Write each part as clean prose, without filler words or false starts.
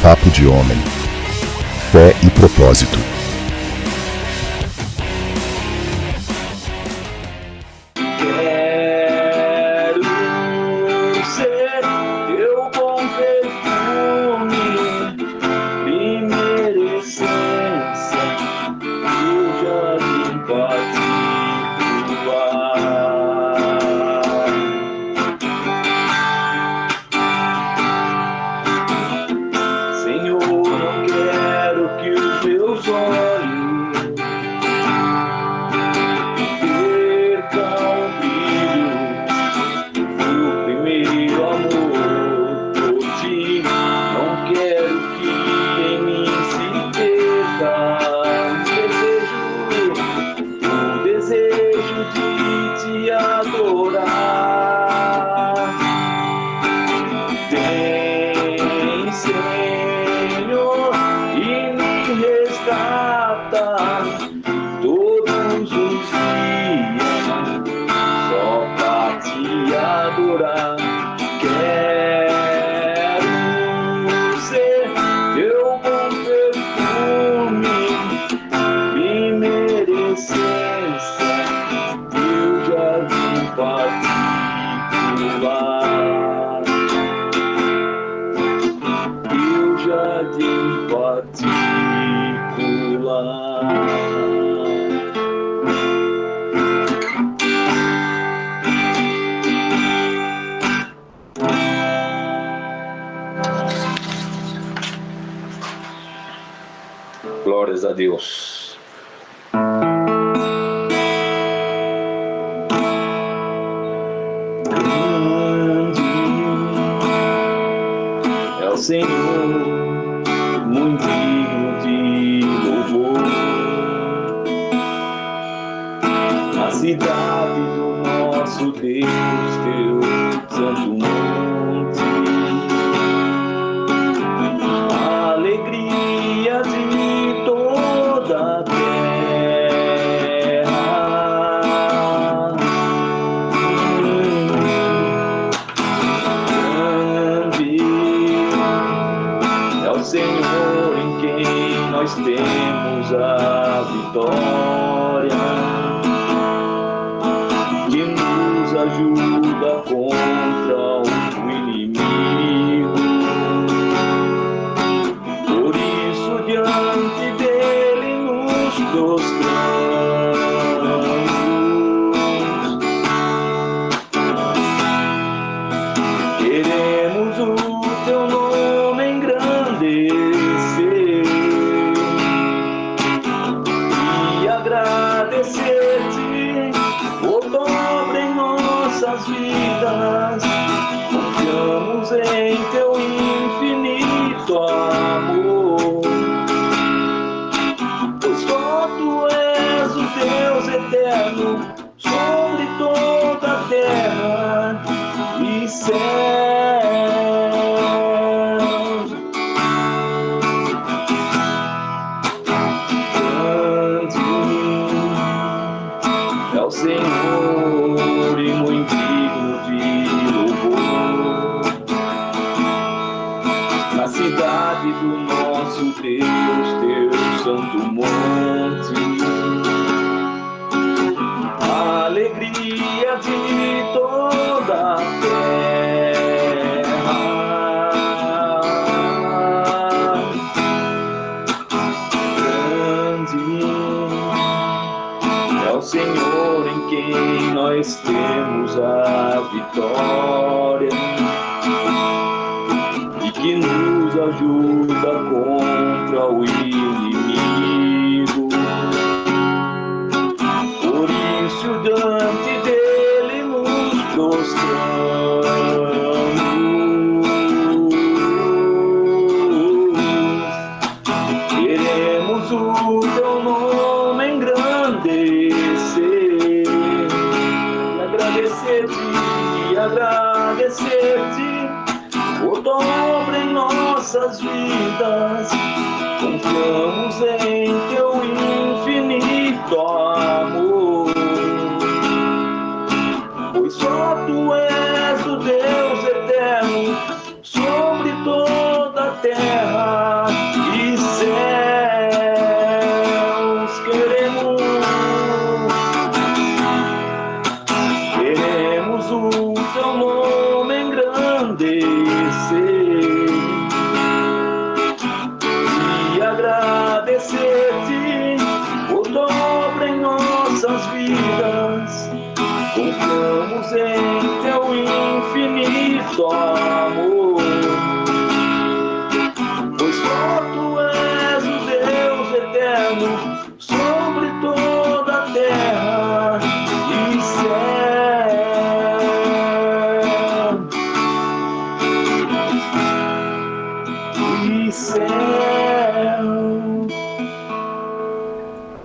Papo de Homem. Fé e propósito. Glórias a Deus. Grande é o Senhor, muito digno de louvor. Na cidade do nosso Deus, teu santo monte, a alegria de toda a terra. Grande é o Senhor em quem nós temos a vitória, que nos ajuda contra o inimigo. Por isso diante dele nos prostramos, queremos o teu nome engrandecer e agradecer-te por obra em nossas vidas. Confiamos em teu infinito amor, pois só tu és o Deus eterno sobre toda a terra e céus. Grande é o Senhor e muito digno de louvor. Na cidade do nosso Deus, teu santo monte, a alegria de toda a terra. Grande é o Senhor em quem nós temos a vitória, e que nos ajuda contra o inimigo. Por isso diante dele nos prostramos, queremos o teu nome engrandecer e agradecer-te por tua obra em nossas vidas. Confiamos em teu infinito amor, pois só tu és o Deus eterno sobre toda a terra o teu nome engrandecer e agradecer-te por tua obra em nossas vidas. Confiamos em teu infinito amor, pois só tu és o Deus eterno sobre toda a terra e céu.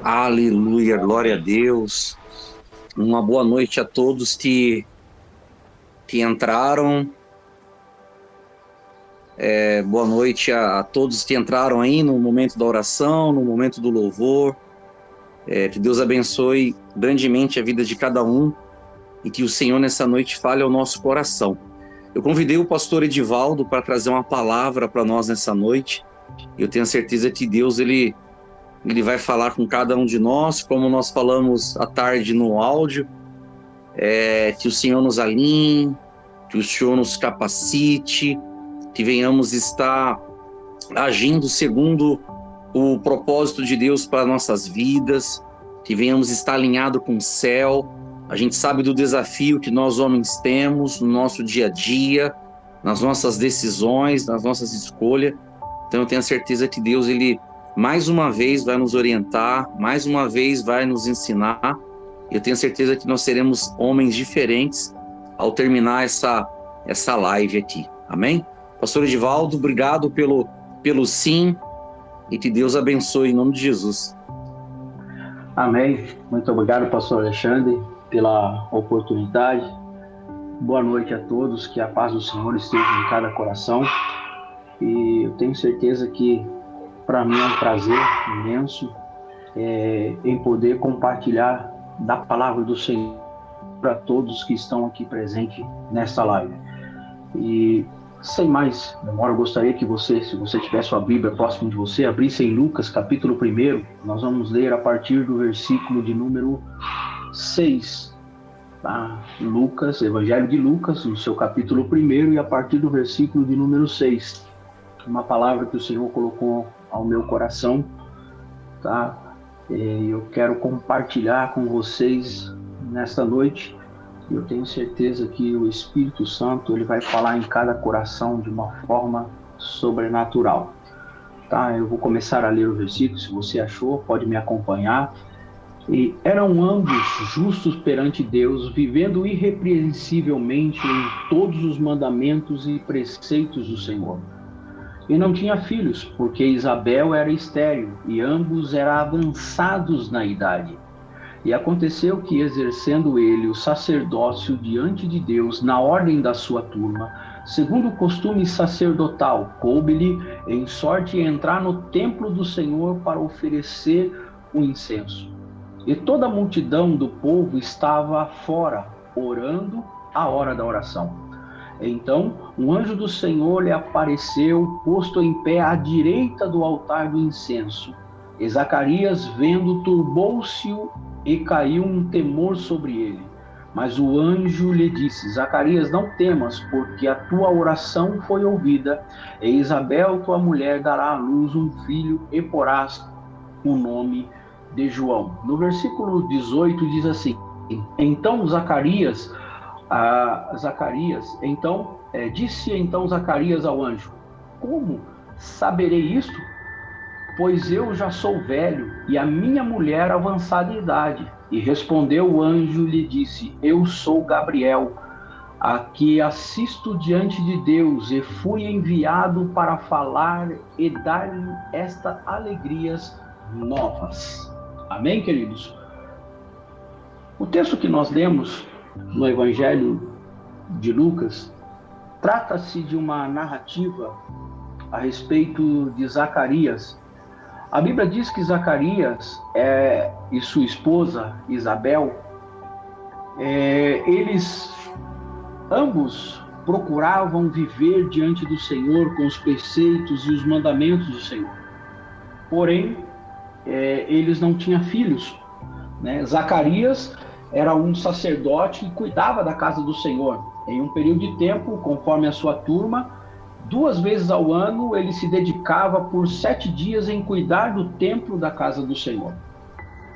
Aleluia, glória a Deus. Uma boa noite a todos que entraram. Boa noite a todos que entraram aí no momento da oração, no momento do louvor. Que Deus abençoe grandemente a vida de cada um e que o Senhor nessa noite fale ao nosso coração. Eu convidei o pastor Edivaldo para trazer uma palavra para nós nessa noite. Eu tenho certeza que Deus ele vai falar com cada um de nós, como nós falamos à tarde no áudio, que o Senhor nos alinhe, que o Senhor nos capacite, que venhamos estar agindo segundo o propósito de Deus para nossas vidas, que venhamos estar alinhados com o céu. A gente sabe do desafio que nós homens temos no nosso dia a dia, nas nossas decisões, nas nossas escolhas. Então eu tenho a certeza que Deus, ele mais uma vez vai nos orientar, mais uma vez vai nos ensinar. Eu tenho certeza que nós seremos homens diferentes ao terminar essa live aqui. Amém? Pastor Edivaldo, obrigado pelo sim e que Deus abençoe em nome de Jesus. Amém. Muito obrigado, pastor Alexandre, pela oportunidade. Boa noite a todos, que a paz do Senhor esteja em cada coração. E eu tenho certeza que para mim é um prazer imenso em poder compartilhar da palavra do Senhor para todos que estão aqui presentes nesta live. E sem mais demora, eu gostaria que você, se você tiver sua Bíblia próximo de você, abrisse em Lucas capítulo 1. Nós vamos ler a partir do versículo de número 6. Tá? Lucas, Evangelho de Lucas, no seu capítulo 1, e a partir do versículo de número 6. Uma palavra que o Senhor colocou ao meu coração, tá? Eu quero compartilhar com vocês nesta noite. Eu tenho certeza que o Espírito Santo ele vai falar em cada coração de uma forma sobrenatural, tá? Eu vou começar a ler o versículo. Se você achou, pode me acompanhar. E eram ambos justos perante Deus, vivendo irrepreensivelmente em todos os mandamentos e preceitos do Senhor. E não tinha filhos, porque Isabel era estéril, e ambos eram avançados na idade. E aconteceu que, exercendo ele o sacerdócio diante de Deus, na ordem da sua turma, segundo o costume sacerdotal, coube-lhe em sorte entrar no templo do Senhor para oferecer o incenso. E toda a multidão do povo estava fora, orando à hora da oração. Então, um anjo do Senhor lhe apareceu, posto em pé à direita do altar do incenso. E Zacarias, vendo, turbou-se e caiu um temor sobre ele. Mas o anjo lhe disse: Zacarias, não temas, porque a tua oração foi ouvida, e Isabel, tua mulher, dará à luz um filho, e porás o nome de João. No versículo 18 diz assim: Então Zacarias, disse Zacarias ao anjo: Como saberei isto? Pois eu já sou velho e a minha mulher avançada em idade. E respondeu o anjo, lhe disse: Eu sou Gabriel, a que assisto diante de Deus, e fui enviado para falar e dar-lhe estas alegrias novas. Amém, queridos? O texto que nós lemos no Evangelho de Lucas trata-se de uma narrativa a respeito de Zacarias. A Bíblia diz que Zacarias e sua esposa Isabel, eles ambos procuravam viver diante do Senhor com os preceitos e os mandamentos do Senhor. Porém, eles não tinham filhos, né? Zacarias, era um sacerdote que cuidava da casa do Senhor. Em um período de tempo, conforme a sua turma, 2 vezes ao ano ele se dedicava por 7 dias em cuidar do templo da casa do Senhor.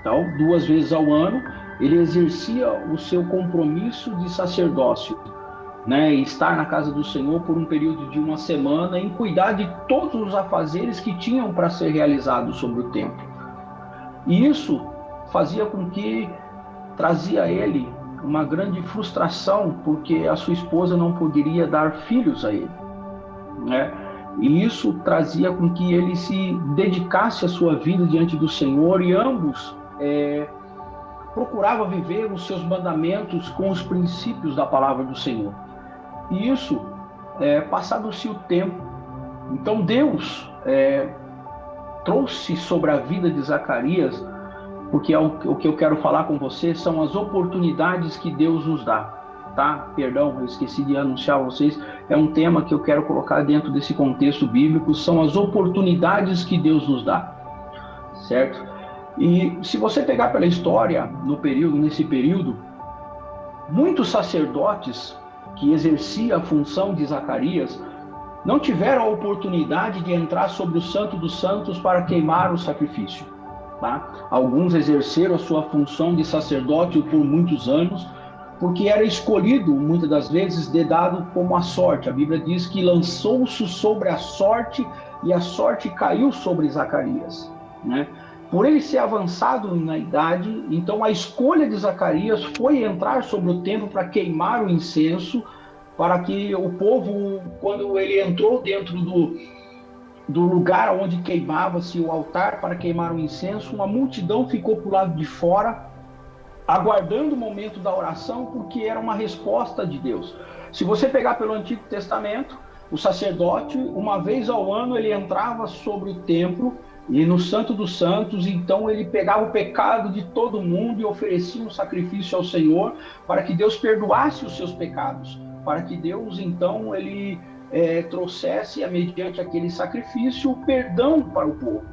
Então, 2 vezes ao ano, ele exercia o seu compromisso de sacerdócio, né, e estar na casa do Senhor por um período de 1 semana, em cuidar de todos os afazeres que tinham para ser realizados sobre o templo. E isso fazia com que trazia a ele uma grande frustração, porque a sua esposa não poderia dar filhos a ele, né? E isso trazia com que ele se dedicasse a sua vida diante do Senhor, e ambos procuravam viver os seus mandamentos com os princípios da palavra do Senhor. E isso, passado-se o tempo, então Deus trouxe sobre a vida de Zacarias, porque o que eu quero falar com você são as oportunidades que Deus nos dá, tá? Perdão, eu esqueci de anunciar a vocês, é um tema que eu quero colocar dentro desse contexto bíblico, são as oportunidades que Deus nos dá, certo? E se você pegar pela história, nesse período, muitos sacerdotes que exerciam a função de Zacarias não tiveram a oportunidade de entrar sobre o Santo dos Santos para queimar o sacrifício, tá? Alguns exerceram a sua função de sacerdote por muitos anos, porque era escolhido, muitas das vezes, dado como a sorte. A Bíblia diz que lançou-se sobre a sorte, e a sorte caiu sobre Zacarias, né? Por ele ser avançado na idade, então a escolha de Zacarias foi entrar sobre o templo para queimar o incenso, para que o povo, quando ele entrou dentro do lugar onde queimava-se o altar para queimar o incenso, uma multidão ficou para o lado de fora, aguardando o momento da oração, porque era uma resposta de Deus. Se você pegar pelo Antigo Testamento, o sacerdote, uma vez ao ano, ele entrava sobre o templo, e no Santo dos Santos, então ele pegava o pecado de todo mundo e oferecia um sacrifício ao Senhor, para que Deus perdoasse os seus pecados, para que Deus, então, ele trouxesse, mediante aquele sacrifício, o perdão para o povo,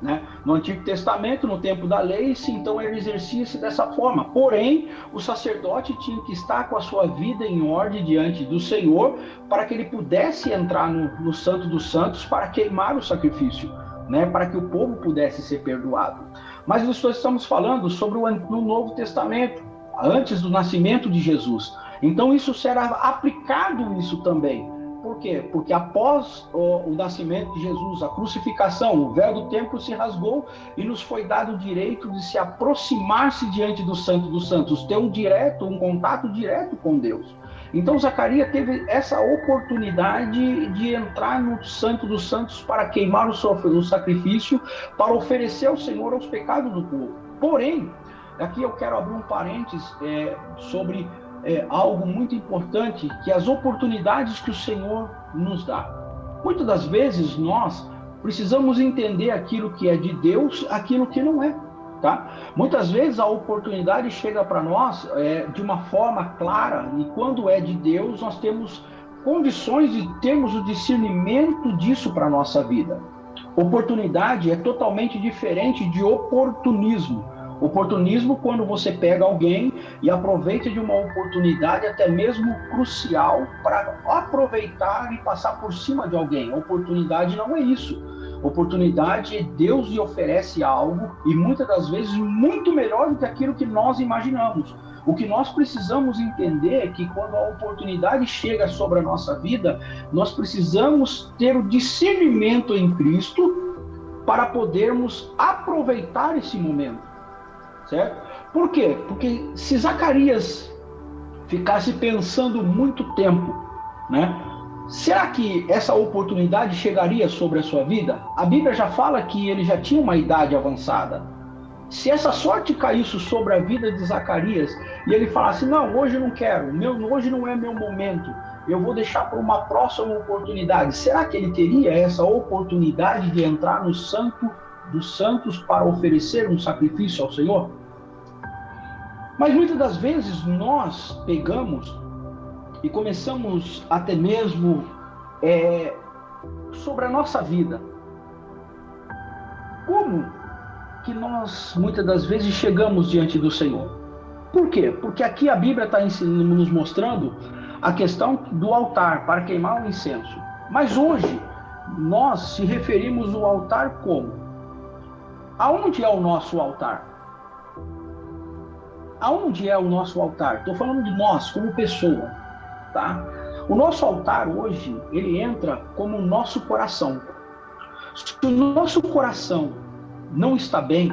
né? No Antigo Testamento, no tempo da lei, então ele exercia-se dessa forma. Porém, o sacerdote tinha que estar com a sua vida em ordem diante do Senhor, para que ele pudesse entrar no Santo dos Santos para queimar o sacrifício, né, para que o povo pudesse ser perdoado. Mas nós estamos falando sobre no Novo Testamento, antes do nascimento de Jesus. Então isso será aplicado isso também. Por quê? Porque após o nascimento de Jesus, a crucificação, o véu do templo se rasgou e nos foi dado o direito de se aproximar-se diante do Santo dos Santos, ter um contato direto com Deus. Então Zacarias teve essa oportunidade de entrar no Santo dos Santos para queimar o sacrifício, para oferecer ao Senhor os pecados do povo. Porém, aqui eu quero abrir um parênteses sobre algo muito importante, que é as oportunidades que o Senhor nos dá. Muitas das vezes nós precisamos entender aquilo que é de Deus, aquilo que não é. Tá? Muitas vezes a oportunidade chega para nós de uma forma clara, e quando é de Deus nós temos condições de termos o discernimento disso para a nossa vida. Oportunidade é totalmente diferente de oportunismo. Oportunismo, quando você pega alguém e aproveita de uma oportunidade até mesmo crucial para aproveitar e passar por cima de alguém. Oportunidade não é isso. Oportunidade é Deus lhe oferece algo, e muitas das vezes muito melhor do que aquilo que nós imaginamos. O que nós precisamos entender é que quando a oportunidade chega sobre a nossa vida, nós precisamos ter o discernimento em Cristo para podermos aproveitar esse momento, certo? Por quê? Porque se Zacarias ficasse pensando muito tempo, né? Será que essa oportunidade chegaria sobre a sua vida? A Bíblia já fala que ele já tinha uma idade avançada. Se essa sorte caísse sobre a vida de Zacarias e ele falasse, não, hoje eu não quero, hoje não é meu momento, eu vou deixar para uma próxima oportunidade. Será que ele teria essa oportunidade de entrar no Santo dos Santos para oferecer um sacrifício ao Senhor? Mas muitas das vezes nós pegamos e começamos até mesmo sobre a nossa vida. Como que nós muitas das vezes chegamos diante do Senhor? Por quê? Porque aqui a Bíblia está nos mostrando a questão do altar para queimar o incenso. Mas hoje nós se referimos ao altar como? Aonde é o nosso altar? Aonde é o nosso altar? Estou falando de nós como pessoa, tá? O nosso altar hoje, ele entra como o nosso coração. Se o nosso coração não está bem,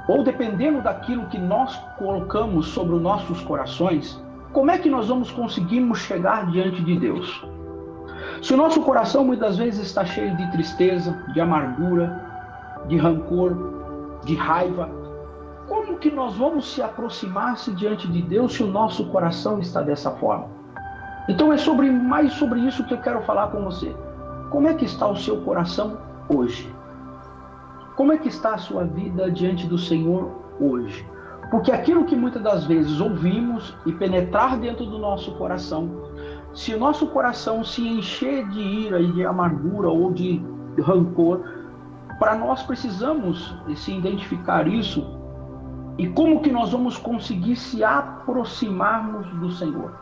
ou dependendo daquilo que nós colocamos sobre os nossos corações, como é que nós vamos conseguirmos chegar diante de Deus? Se o nosso coração muitas vezes está cheio de tristeza, de amargura, de rancor, de raiva, como que nós vamos se aproximar-se diante de Deus se o nosso coração está dessa forma? Então é mais sobre isso que eu quero falar com você. Como é que está o seu coração hoje? Como é que está a sua vida diante do Senhor hoje? Porque aquilo que muitas das vezes ouvimos e penetrar dentro do nosso coração, se o nosso coração se encher de ira e de amargura ou de rancor, para nós precisamos se identificar isso e como que nós vamos conseguir se aproximarmos do Senhor.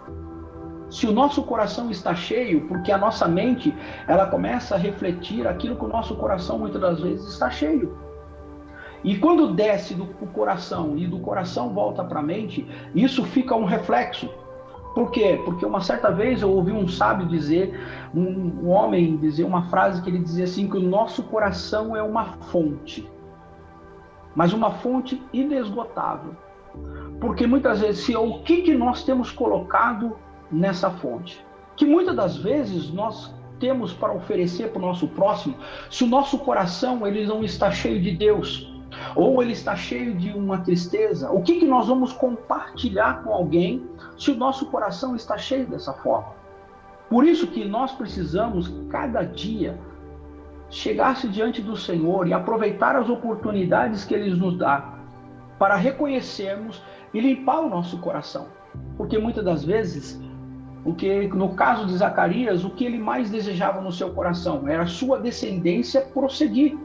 Se o nosso coração está cheio, porque a nossa mente, ela começa a refletir aquilo que o nosso coração muitas das vezes está cheio. E quando desce do coração e do coração volta para a mente, isso fica um reflexo. Por quê? Porque uma certa vez eu ouvi um sábio dizer, um homem dizer uma frase que ele dizia assim, que o nosso coração é uma fonte, mas uma fonte inesgotável. Porque muitas vezes, o que nós temos colocado nessa fonte? Que muitas das vezes nós temos para oferecer para o nosso próximo, se o nosso coração ele não está cheio de Deus, ou ele está cheio de uma tristeza, o que nós vamos compartilhar com alguém se o nosso coração está cheio dessa forma? Por isso que nós precisamos, cada dia, chegar-se diante do Senhor e aproveitar as oportunidades que Ele nos dá para reconhecermos e limpar o nosso coração. Porque muitas das vezes, no caso de Zacarias, o que ele mais desejava no seu coração era a sua descendência prosseguir.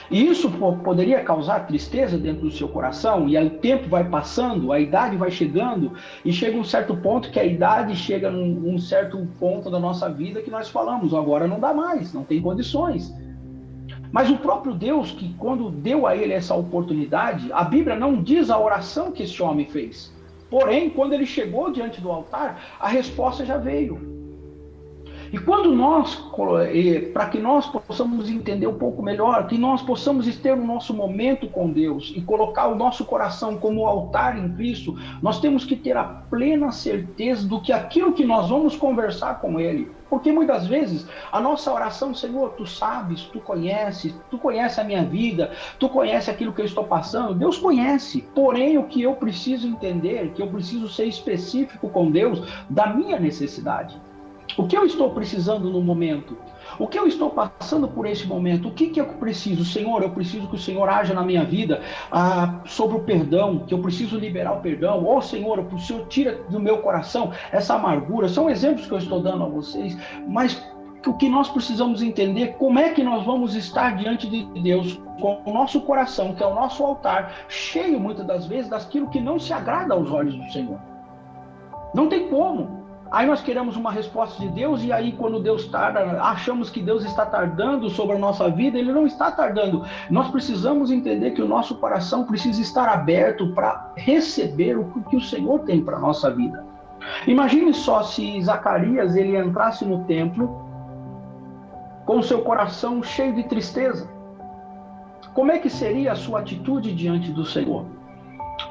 E isso poderia causar tristeza dentro do seu coração, e aí o tempo vai passando, a idade vai chegando, e chega um certo ponto que a idade chega num certo ponto da nossa vida que nós falamos, agora não dá mais, não tem condições. Mas o próprio Deus, que quando deu a ele essa oportunidade, a Bíblia não diz a oração que esse homem fez. Porém, quando ele chegou diante do altar, a resposta já veio. E quando para que nós possamos entender um pouco melhor, que nós possamos ter o nosso momento com Deus e colocar o nosso coração como altar em Cristo, nós temos que ter a plena certeza do que aquilo que nós vamos conversar com Ele. Porque muitas vezes a nossa oração, Senhor, Tu sabes, Tu conhece a minha vida, Tu conhece aquilo que eu estou passando, Deus conhece. Porém, o que eu preciso entender, que eu preciso ser específico com Deus da minha necessidade. O que eu estou precisando no momento? O que eu estou passando por esse momento? O que eu preciso? Senhor, eu preciso que o Senhor haja na minha vida sobre o perdão, que eu preciso liberar o perdão. Ou Senhor, o Senhor tira do meu coração essa amargura. São exemplos que eu estou dando a vocês, mas o que nós precisamos entender, como é que nós vamos estar diante de Deus com o nosso coração, que é o nosso altar, cheio muitas das vezes daquilo que não se agrada aos olhos do Senhor. Não tem como. Aí nós queremos uma resposta de Deus, e aí quando Deus tarda, achamos que Deus está tardando sobre a nossa vida. Ele não está tardando. Nós precisamos entender que o nosso coração precisa estar aberto para receber o que o Senhor tem para a nossa vida. Imagine só se Zacarias ele entrasse no templo com o seu coração cheio de tristeza. Como é que seria a sua atitude diante do Senhor?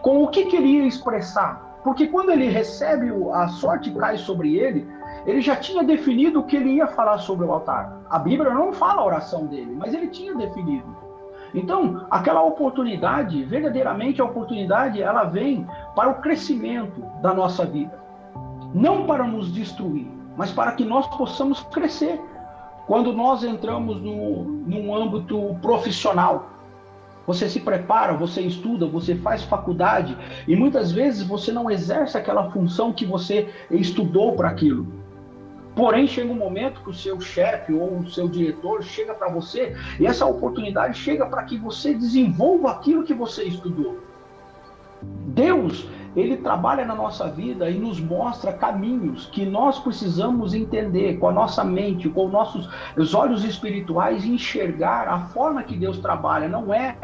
Com o que ele ia expressar? Porque quando ele recebe a sorte cai sobre ele, ele já tinha definido o que ele ia falar sobre o altar. A Bíblia não fala a oração dele, mas ele tinha definido. Então, aquela oportunidade, verdadeiramente a oportunidade, ela vem para o crescimento da nossa vida. Não para nos destruir, mas para que nós possamos crescer. Quando nós entramos num âmbito profissional, você se prepara, você estuda, você faz faculdade e muitas vezes você não exerce aquela função que você estudou para aquilo. Porém, chega um momento que o seu chefe ou o seu diretor chega para você e essa oportunidade chega para que você desenvolva aquilo que você estudou. Deus, ele trabalha na nossa vida e nos mostra caminhos que nós precisamos entender com a nossa mente, com os olhos espirituais, e enxergar a forma que Deus trabalha. Não é,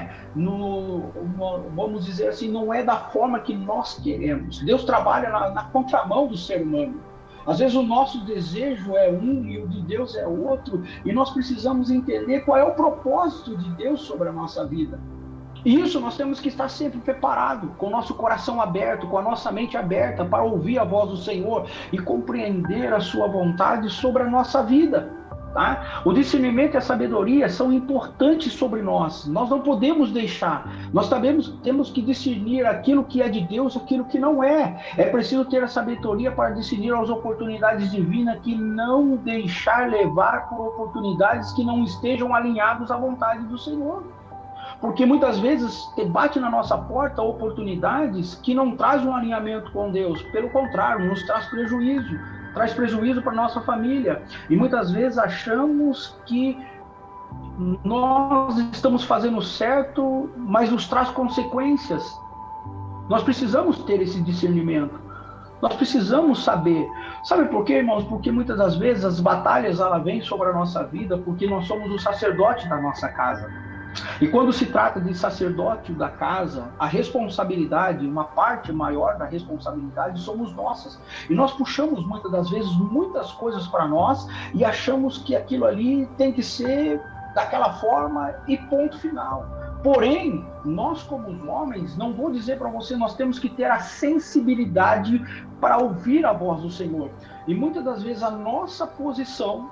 vamos dizer assim, não é da forma que nós queremos. Deus trabalha na contramão do ser humano. Às vezes o nosso desejo é um e o de Deus é outro, e nós precisamos entender qual é o propósito de Deus sobre a nossa vida. E isso nós temos que estar sempre preparado, com o nosso coração aberto, com a nossa mente aberta, para ouvir a voz do Senhor e compreender a sua vontade sobre a nossa vida. Tá? O discernimento e a sabedoria são importantes sobre nós. Nós não podemos deixar. Nós temos que discernir aquilo que é de Deus, aquilo que não é. É preciso ter a sabedoria para discernir as oportunidades divinas, que não deixar levar por oportunidades que não estejam alinhadas à vontade do Senhor. Porque muitas vezes bate na nossa porta oportunidades que não trazem um alinhamento com Deus. Pelo contrário, nos traz prejuízo. Traz prejuízo para a nossa família. E muitas vezes achamos que nós estamos fazendo certo, mas nos traz consequências. Nós precisamos ter esse discernimento. Nós precisamos saber. Sabe por quê, irmãos? Porque muitas das vezes as batalhas vêm sobre a nossa vida porque nós somos o sacerdote da nossa casa. E quando se trata de sacerdote da casa, a responsabilidade, uma parte maior da responsabilidade somos nossas. E nós puxamos muitas das vezes muitas coisas para nós e achamos que aquilo ali tem que ser daquela forma e ponto final. Porém, nós como os homens, não vou dizer para você, nós temos que ter a sensibilidade para ouvir a voz do Senhor. E muitas das vezes a nossa posição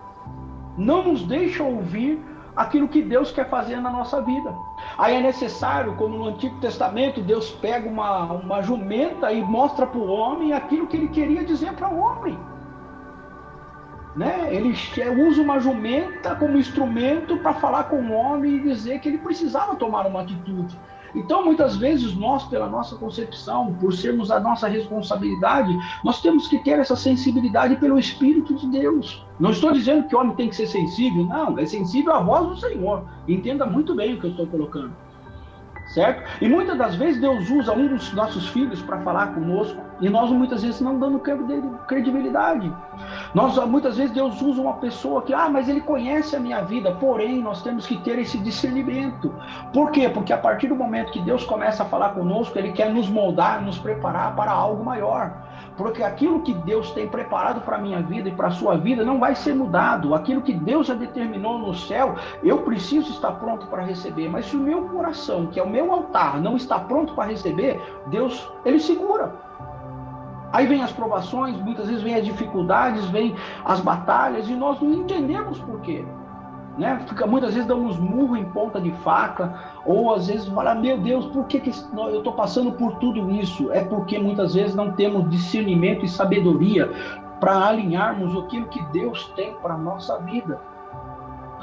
não nos deixa ouvir aquilo que Deus quer fazer na nossa vida. Aí é necessário, como no Antigo Testamento, Deus pega uma jumenta e mostra para o homem aquilo que ele queria dizer para o homem. Né? Ele usa uma jumenta como instrumento para falar com o homem e dizer que ele precisava tomar uma atitude. Então, muitas vezes, nós, pela nossa concepção, por sermos a nossa responsabilidade, nós temos que ter essa sensibilidade pelo Espírito de Deus. Não estou dizendo que o homem tem que ser sensível, não, é sensível à voz do Senhor. Entenda muito bem o que eu estou colocando. Certo? E muitas das vezes Deus usa um dos nossos filhos para falar conosco e nós muitas vezes não dando credibilidade. Muitas vezes Deus usa uma pessoa que, mas ele conhece a minha vida, porém nós temos que ter esse discernimento. Por quê? Porque a partir do momento que Deus começa a falar conosco, Ele quer nos moldar, nos preparar para algo maior. Porque aquilo que Deus tem preparado para a minha vida e para a sua vida não vai ser mudado. Aquilo que Deus já determinou no céu, eu preciso estar pronto para receber. Mas se o meu coração, que é o meu altar, não está pronto para receber, Deus, Ele segura. Aí vem as provações, muitas vezes vem as dificuldades, vem as batalhas, e nós não entendemos por quê. Né? Muitas vezes damos murro em ponta de faca, ou às vezes fala, meu Deus, por que eu estou passando por tudo isso? É porque muitas vezes não temos discernimento e sabedoria para alinharmos aquilo que Deus tem para a nossa vida.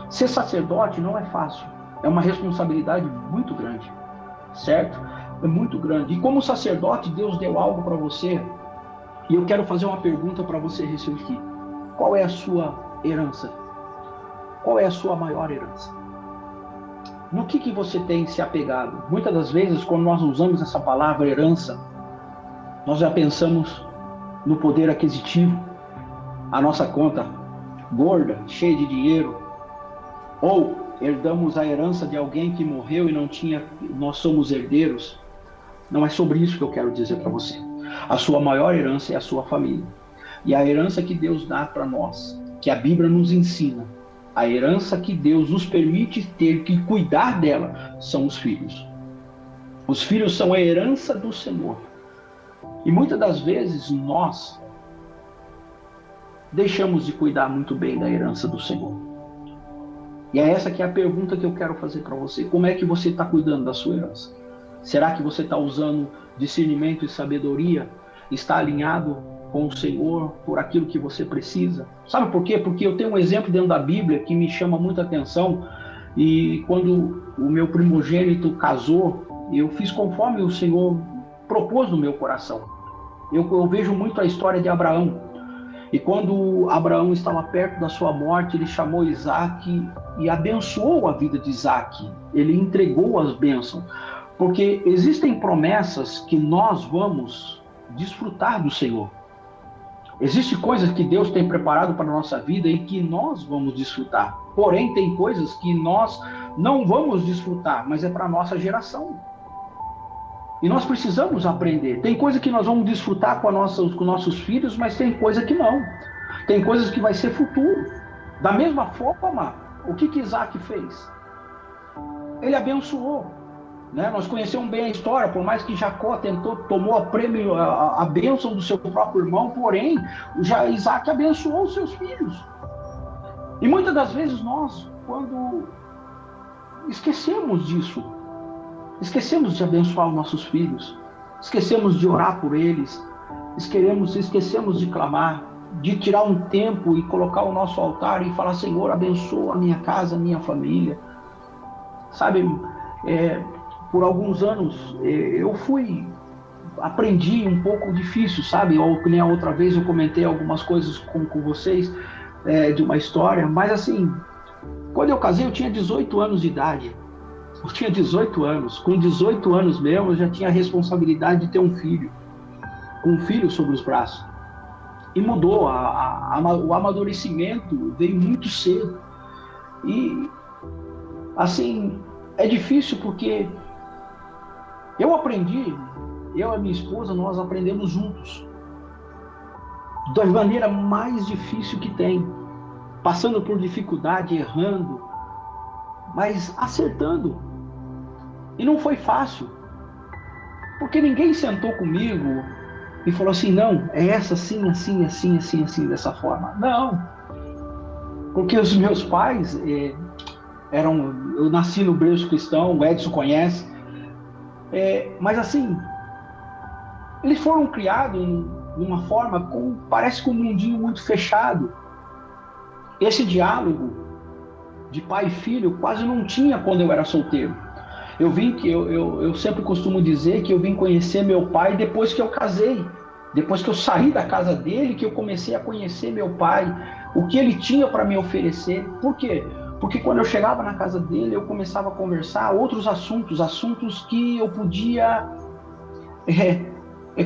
Ser sacerdote não é fácil, é uma responsabilidade muito grande, certo? É muito grande. E como sacerdote, Deus deu algo para você, e eu quero fazer uma pergunta para você refletir. Qual é a sua herança? Qual é a sua maior herança? No que você tem se apegado? Muitas das vezes, quando nós usamos essa palavra herança, nós já pensamos no poder aquisitivo, a nossa conta gorda, cheia de dinheiro, ou herdamos a herança de alguém que morreu e não tinha, nós somos herdeiros. Não é sobre isso que eu quero dizer para você. A sua maior herança é a sua família. E a herança que Deus dá para nós, que a Bíblia nos ensina, a herança que Deus nos permite ter que cuidar dela, são os filhos. Os filhos são a herança do Senhor. E muitas das vezes nós deixamos de cuidar muito bem da herança do Senhor. E é essa que é a pergunta que eu quero fazer para você. Como é que você está cuidando da sua herança? Será que você está usando discernimento e sabedoria? Está alinhado com o Senhor por aquilo que você precisa? Sabe por quê? Porque eu tenho um exemplo dentro da Bíblia que me chama muita atenção. E quando o meu primogênito casou, eu fiz conforme o Senhor propôs no meu coração. Eu vejo muito a história de Abraão. E quando Abraão estava perto da sua morte, ele chamou Isaac e abençoou a vida de Isaac. Ele entregou as bênçãos. Porque existem promessas que nós vamos desfrutar do Senhor. Existem coisas que Deus tem preparado para a nossa vida e que nós vamos desfrutar. Porém, tem coisas que nós não vamos desfrutar, mas é para a nossa geração. E nós precisamos aprender. Tem coisa que nós vamos desfrutar com nossos filhos, mas tem coisa que não. Tem coisas que vai ser futuro. Da mesma forma, o que Isaac fez? Ele abençoou. Né? Nós conhecemos bem a história, por mais que Jacó tomou a bênção do seu próprio irmão, porém, Isaac abençoou os seus filhos. E muitas das vezes nós, quando esquecemos disso, esquecemos de abençoar os nossos filhos, esquecemos de orar por eles, esquecemos de clamar, de tirar um tempo e colocar o nosso altar e falar: Senhor, abençoa a minha casa, a minha família. Sabe, por alguns anos eu aprendi um pouco difícil, sabe? Ou que nem a outra vez eu comentei algumas coisas com vocês de uma história, mas assim, quando eu casei eu tinha 18 anos de idade. Eu tinha 18 anos. Com 18 anos mesmo eu já tinha a responsabilidade de ter um filho, com um filho sobre os braços. E mudou, o amadurecimento veio muito cedo. E assim, é difícil porque eu aprendi, eu e a minha esposa, nós aprendemos juntos, da maneira mais difícil que tem, passando por dificuldade, errando, mas acertando. E não foi fácil, porque ninguém sentou comigo e falou assim: não, é essa assim, assim, assim, assim, assim, dessa forma. Não, porque os meus pais eu nasci no berço cristão, o Edson conhece, mas assim, eles foram criados de uma forma, parece que um mundinho muito fechado. Esse diálogo de pai e filho quase não tinha quando eu era solteiro. Eu sempre costumo dizer que eu vim conhecer meu pai depois que eu casei, depois que eu saí da casa dele, que eu comecei a conhecer meu pai, o que ele tinha para me oferecer. Por quê? Porque quando eu chegava na casa dele, eu começava a conversar outros assuntos que eu podia...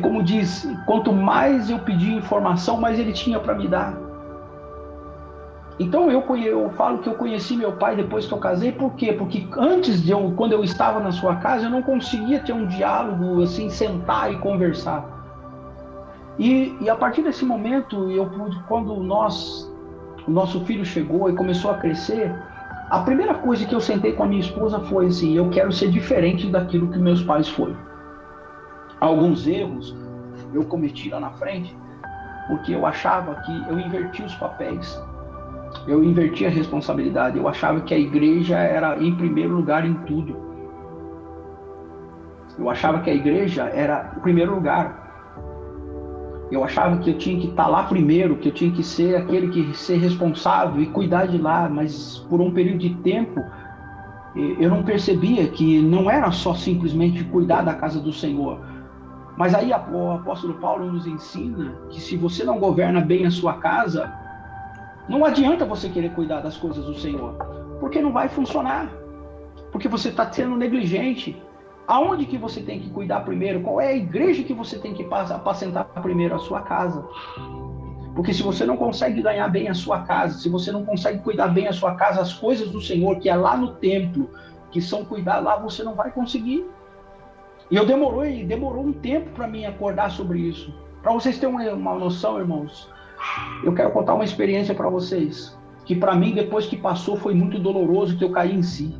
como diz, quanto mais eu pedia informação, mais ele tinha para me dar. Então eu falo que eu conheci meu pai depois que eu casei. Por quê? Porque antes quando eu estava na sua casa, eu não conseguia ter um diálogo, assim, sentar e conversar. E a partir desse momento, quando o nosso filho chegou e começou a crescer, a primeira coisa que eu sentei com a minha esposa foi assim: eu quero ser diferente daquilo que meus pais foram. Alguns erros eu cometi lá na frente, porque eu achava que eu inverti os papéis, eu inverti a responsabilidade, eu achava que a igreja era em primeiro lugar em tudo. Eu achava que a igreja era o primeiro lugar. Eu achava que eu tinha que estar lá primeiro, que eu tinha que ser aquele que ser responsável e cuidar de lá, mas por um período de tempo eu não percebia que não era só simplesmente cuidar da casa do Senhor. Mas aí o apóstolo Paulo nos ensina que se você não governa bem a sua casa, não adianta você querer cuidar das coisas do Senhor, porque não vai funcionar, porque você está sendo negligente. Aonde que você tem que cuidar primeiro? Qual é a igreja que você tem que apacentar primeiro? A sua casa. Porque se você não consegue ganhar bem a sua casa, se você não consegue cuidar bem a sua casa, as coisas do Senhor, que é lá no templo, que são cuidar lá, você não vai conseguir. E demorou um tempo para mim acordar sobre isso. Para vocês terem uma noção, irmãos, eu quero contar uma experiência para vocês, que para mim, depois que passou, foi muito doloroso, que eu caí em si.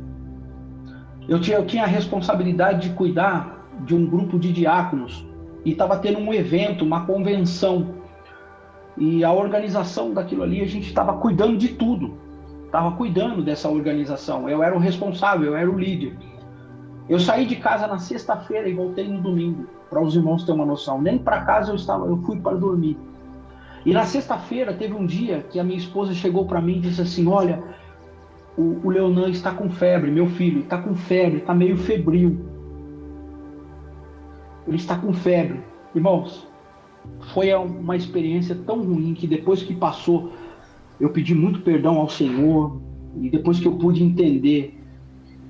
Eu tinha a responsabilidade de cuidar de um grupo de diáconos e estava tendo um evento, uma convenção. E a organização daquilo ali, a gente estava cuidando de tudo. Estava cuidando dessa organização. Eu era o responsável, eu era o líder. Eu saí de casa na sexta-feira e voltei no domingo, para os irmãos terem uma noção. Nem para casa eu fui para dormir. E na sexta-feira teve um dia que a minha esposa chegou para mim e disse assim: olha, o Leonan está com febre, meu filho, está com febre, está meio febril. Ele está com febre. Irmãos, foi uma experiência tão ruim que depois que passou, eu pedi muito perdão ao Senhor. E depois que eu pude entender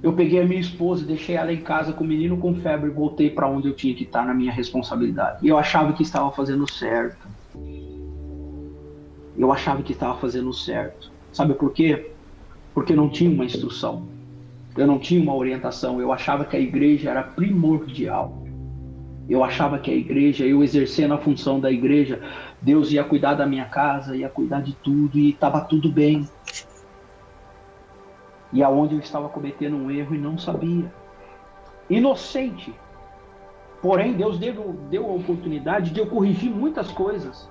Eu peguei a minha esposa, deixei ela em casa com o menino com febre e voltei para onde eu tinha que estar na minha responsabilidade. E eu achava que estava fazendo certo. Eu achava que estava fazendo certo. Sabe por quê? Porque não tinha uma instrução. Eu não tinha uma orientação. Eu achava que a igreja era primordial. Eu achava que a igreja, eu exercendo a função da igreja, Deus ia cuidar da minha casa, ia cuidar de tudo e estava tudo bem. E aonde eu estava cometendo um erro e não sabia. Inocente. Porém, Deus deu a oportunidade de eu corrigir muitas coisas.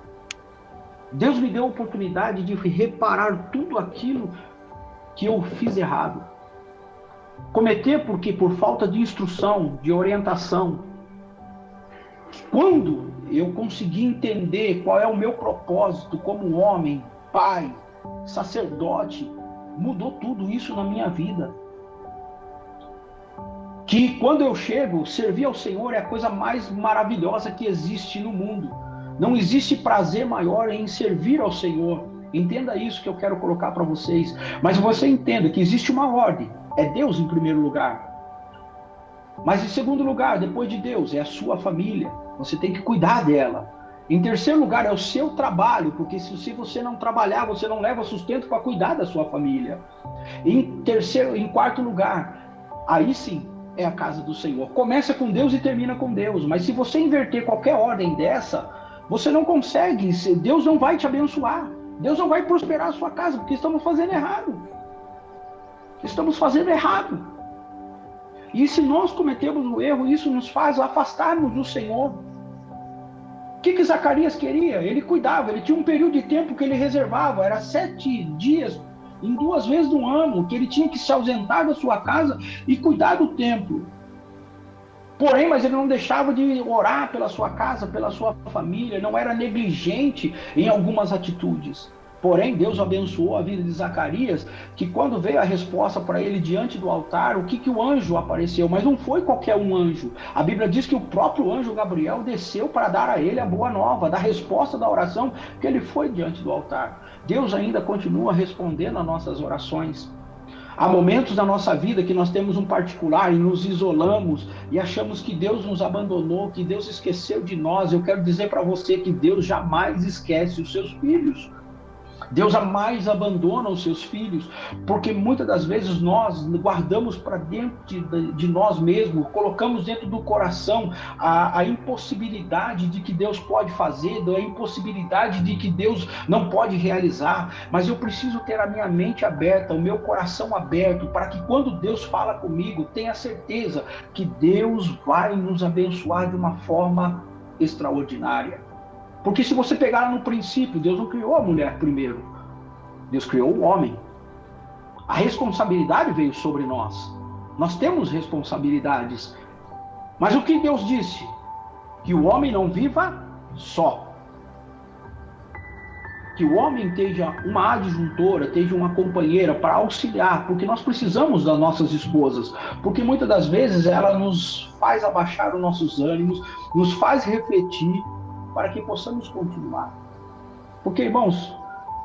Deus me deu a oportunidade de reparar tudo aquilo que eu fiz errado. Cometer porque por falta de instrução, de orientação. Quando eu consegui entender qual é o meu propósito como homem, pai, sacerdote, mudou tudo isso na minha vida. Que quando eu chego, servir ao Senhor é a coisa mais maravilhosa que existe no mundo. Não existe prazer maior em servir ao Senhor. Entenda isso que eu quero colocar para vocês. Mas você entenda que existe uma ordem. É Deus em primeiro lugar. Mas em segundo lugar, depois de Deus, é a sua família. Você tem que cuidar dela. Em terceiro lugar, é o seu trabalho, porque se você não trabalhar, você não leva sustento para cuidar da sua família. Em quarto lugar, aí sim é a casa do Senhor. Começa com Deus e termina com Deus. Mas se você inverter qualquer ordem dessa, você não consegue. Deus não vai te abençoar. Deus não vai prosperar a sua casa, porque estamos fazendo errado. Estamos fazendo errado. E se nós cometemos um erro, isso nos faz afastarmos do Senhor. O que Zacarias queria? Ele cuidava, ele tinha um período de tempo que ele reservava, era 7 dias, em 2 vezes no ano, que ele tinha que se ausentar da sua casa e cuidar do templo. Porém, mas ele não deixava de orar pela sua casa, pela sua família, não era negligente em algumas atitudes. Porém, Deus abençoou a vida de Zacarias, que quando veio a resposta para ele diante do altar, o que o anjo apareceu? Mas não foi qualquer um anjo. A Bíblia diz que o próprio anjo Gabriel desceu para dar a ele a boa nova, da resposta da oração que ele foi diante do altar. Deus ainda continua respondendo às nossas orações. Há momentos da nossa vida que nós temos um particular e nos isolamos e achamos que Deus nos abandonou, que Deus esqueceu de nós. Eu quero dizer para você que Deus jamais esquece os seus filhos. Deus jamais abandona os seus filhos, porque muitas das vezes nós guardamos para dentro de nós mesmos, colocamos dentro do coração a impossibilidade de que Deus pode fazer, a impossibilidade de que Deus não pode realizar, mas eu preciso ter a minha mente aberta, o meu coração aberto, para que quando Deus fala comigo, tenha certeza que Deus vai nos abençoar de uma forma extraordinária. Porque se você pegar lá no princípio, Deus não criou a mulher primeiro. Deus criou o homem. A responsabilidade veio sobre nós. Nós temos responsabilidades. Mas o que Deus disse? Que o homem não viva só. Que o homem esteja uma adjuntora, esteja uma companheira para auxiliar, porque nós precisamos das nossas esposas. Porque muitas das vezes ela nos faz abaixar os nossos ânimos, nos faz refletir, para que possamos continuar. Porque, irmãos,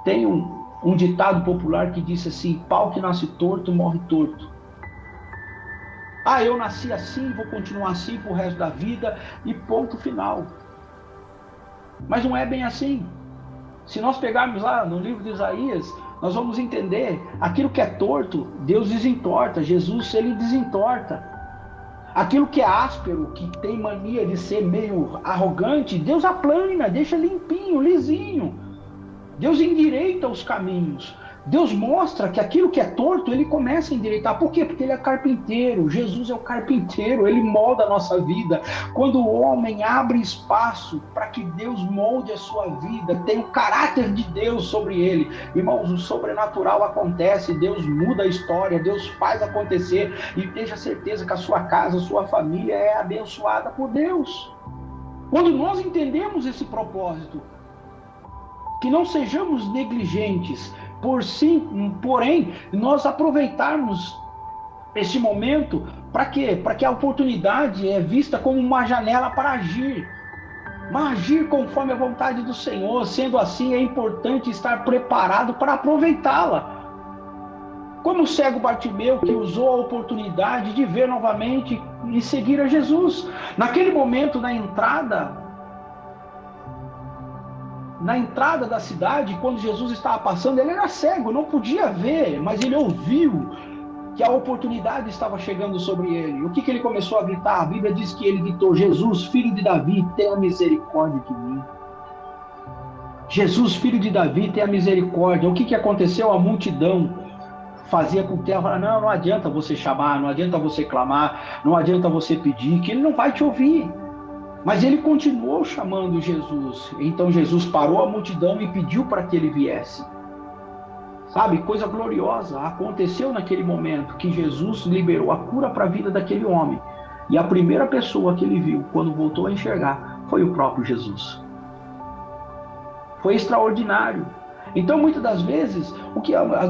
tem um ditado popular que diz assim: pau que nasce torto, morre torto. Eu nasci assim, vou continuar assim pro resto da vida e ponto final. Mas não é bem assim. Se nós pegarmos lá no livro de Isaías, nós vamos entender, aquilo que é torto, Deus desentorta, Jesus, ele desentorta. Aquilo que é áspero, que tem mania de ser meio arrogante, Deus aplana, deixa limpinho, lisinho. Deus endireita os caminhos. Deus mostra que aquilo que é torto, ele começa a endireitar. Por quê? Porque ele é carpinteiro. Jesus é o carpinteiro, ele molda a nossa vida. Quando o homem abre espaço para que Deus molde a sua vida, tem o caráter de Deus sobre ele. Irmãos, o sobrenatural acontece, Deus muda a história, Deus faz acontecer. E tenha certeza que a sua casa, a sua família é abençoada por Deus. Quando nós entendemos esse propósito, que não sejamos negligentes, porém, nós aproveitarmos esse momento para quê? Para que a oportunidade é vista como uma janela para agir. Mas agir conforme a vontade do Senhor. Sendo assim, é importante estar preparado para aproveitá-la. Como o cego Bartimeu, que usou a oportunidade de ver novamente e seguir a Jesus. Naquele momento, na entrada da cidade, quando Jesus estava passando, ele era cego, não podia ver, mas ele ouviu que a oportunidade estava chegando sobre ele. O que ele começou a gritar? A Bíblia diz que ele gritou: Jesus, filho de Davi, tenha misericórdia de mim. Jesus, filho de Davi, tenha misericórdia. O que aconteceu? A multidão fazia com que ela falasse: não adianta você chamar, não adianta você clamar, não adianta você pedir, que ele não vai te ouvir. Mas ele continuou chamando Jesus. Então Jesus parou a multidão e pediu para que ele viesse. Sabe, coisa gloriosa aconteceu naquele momento, que Jesus liberou a cura para a vida daquele homem. E a primeira pessoa que ele viu, quando voltou a enxergar, foi o próprio Jesus. Foi extraordinário. Então, muitas das vezes,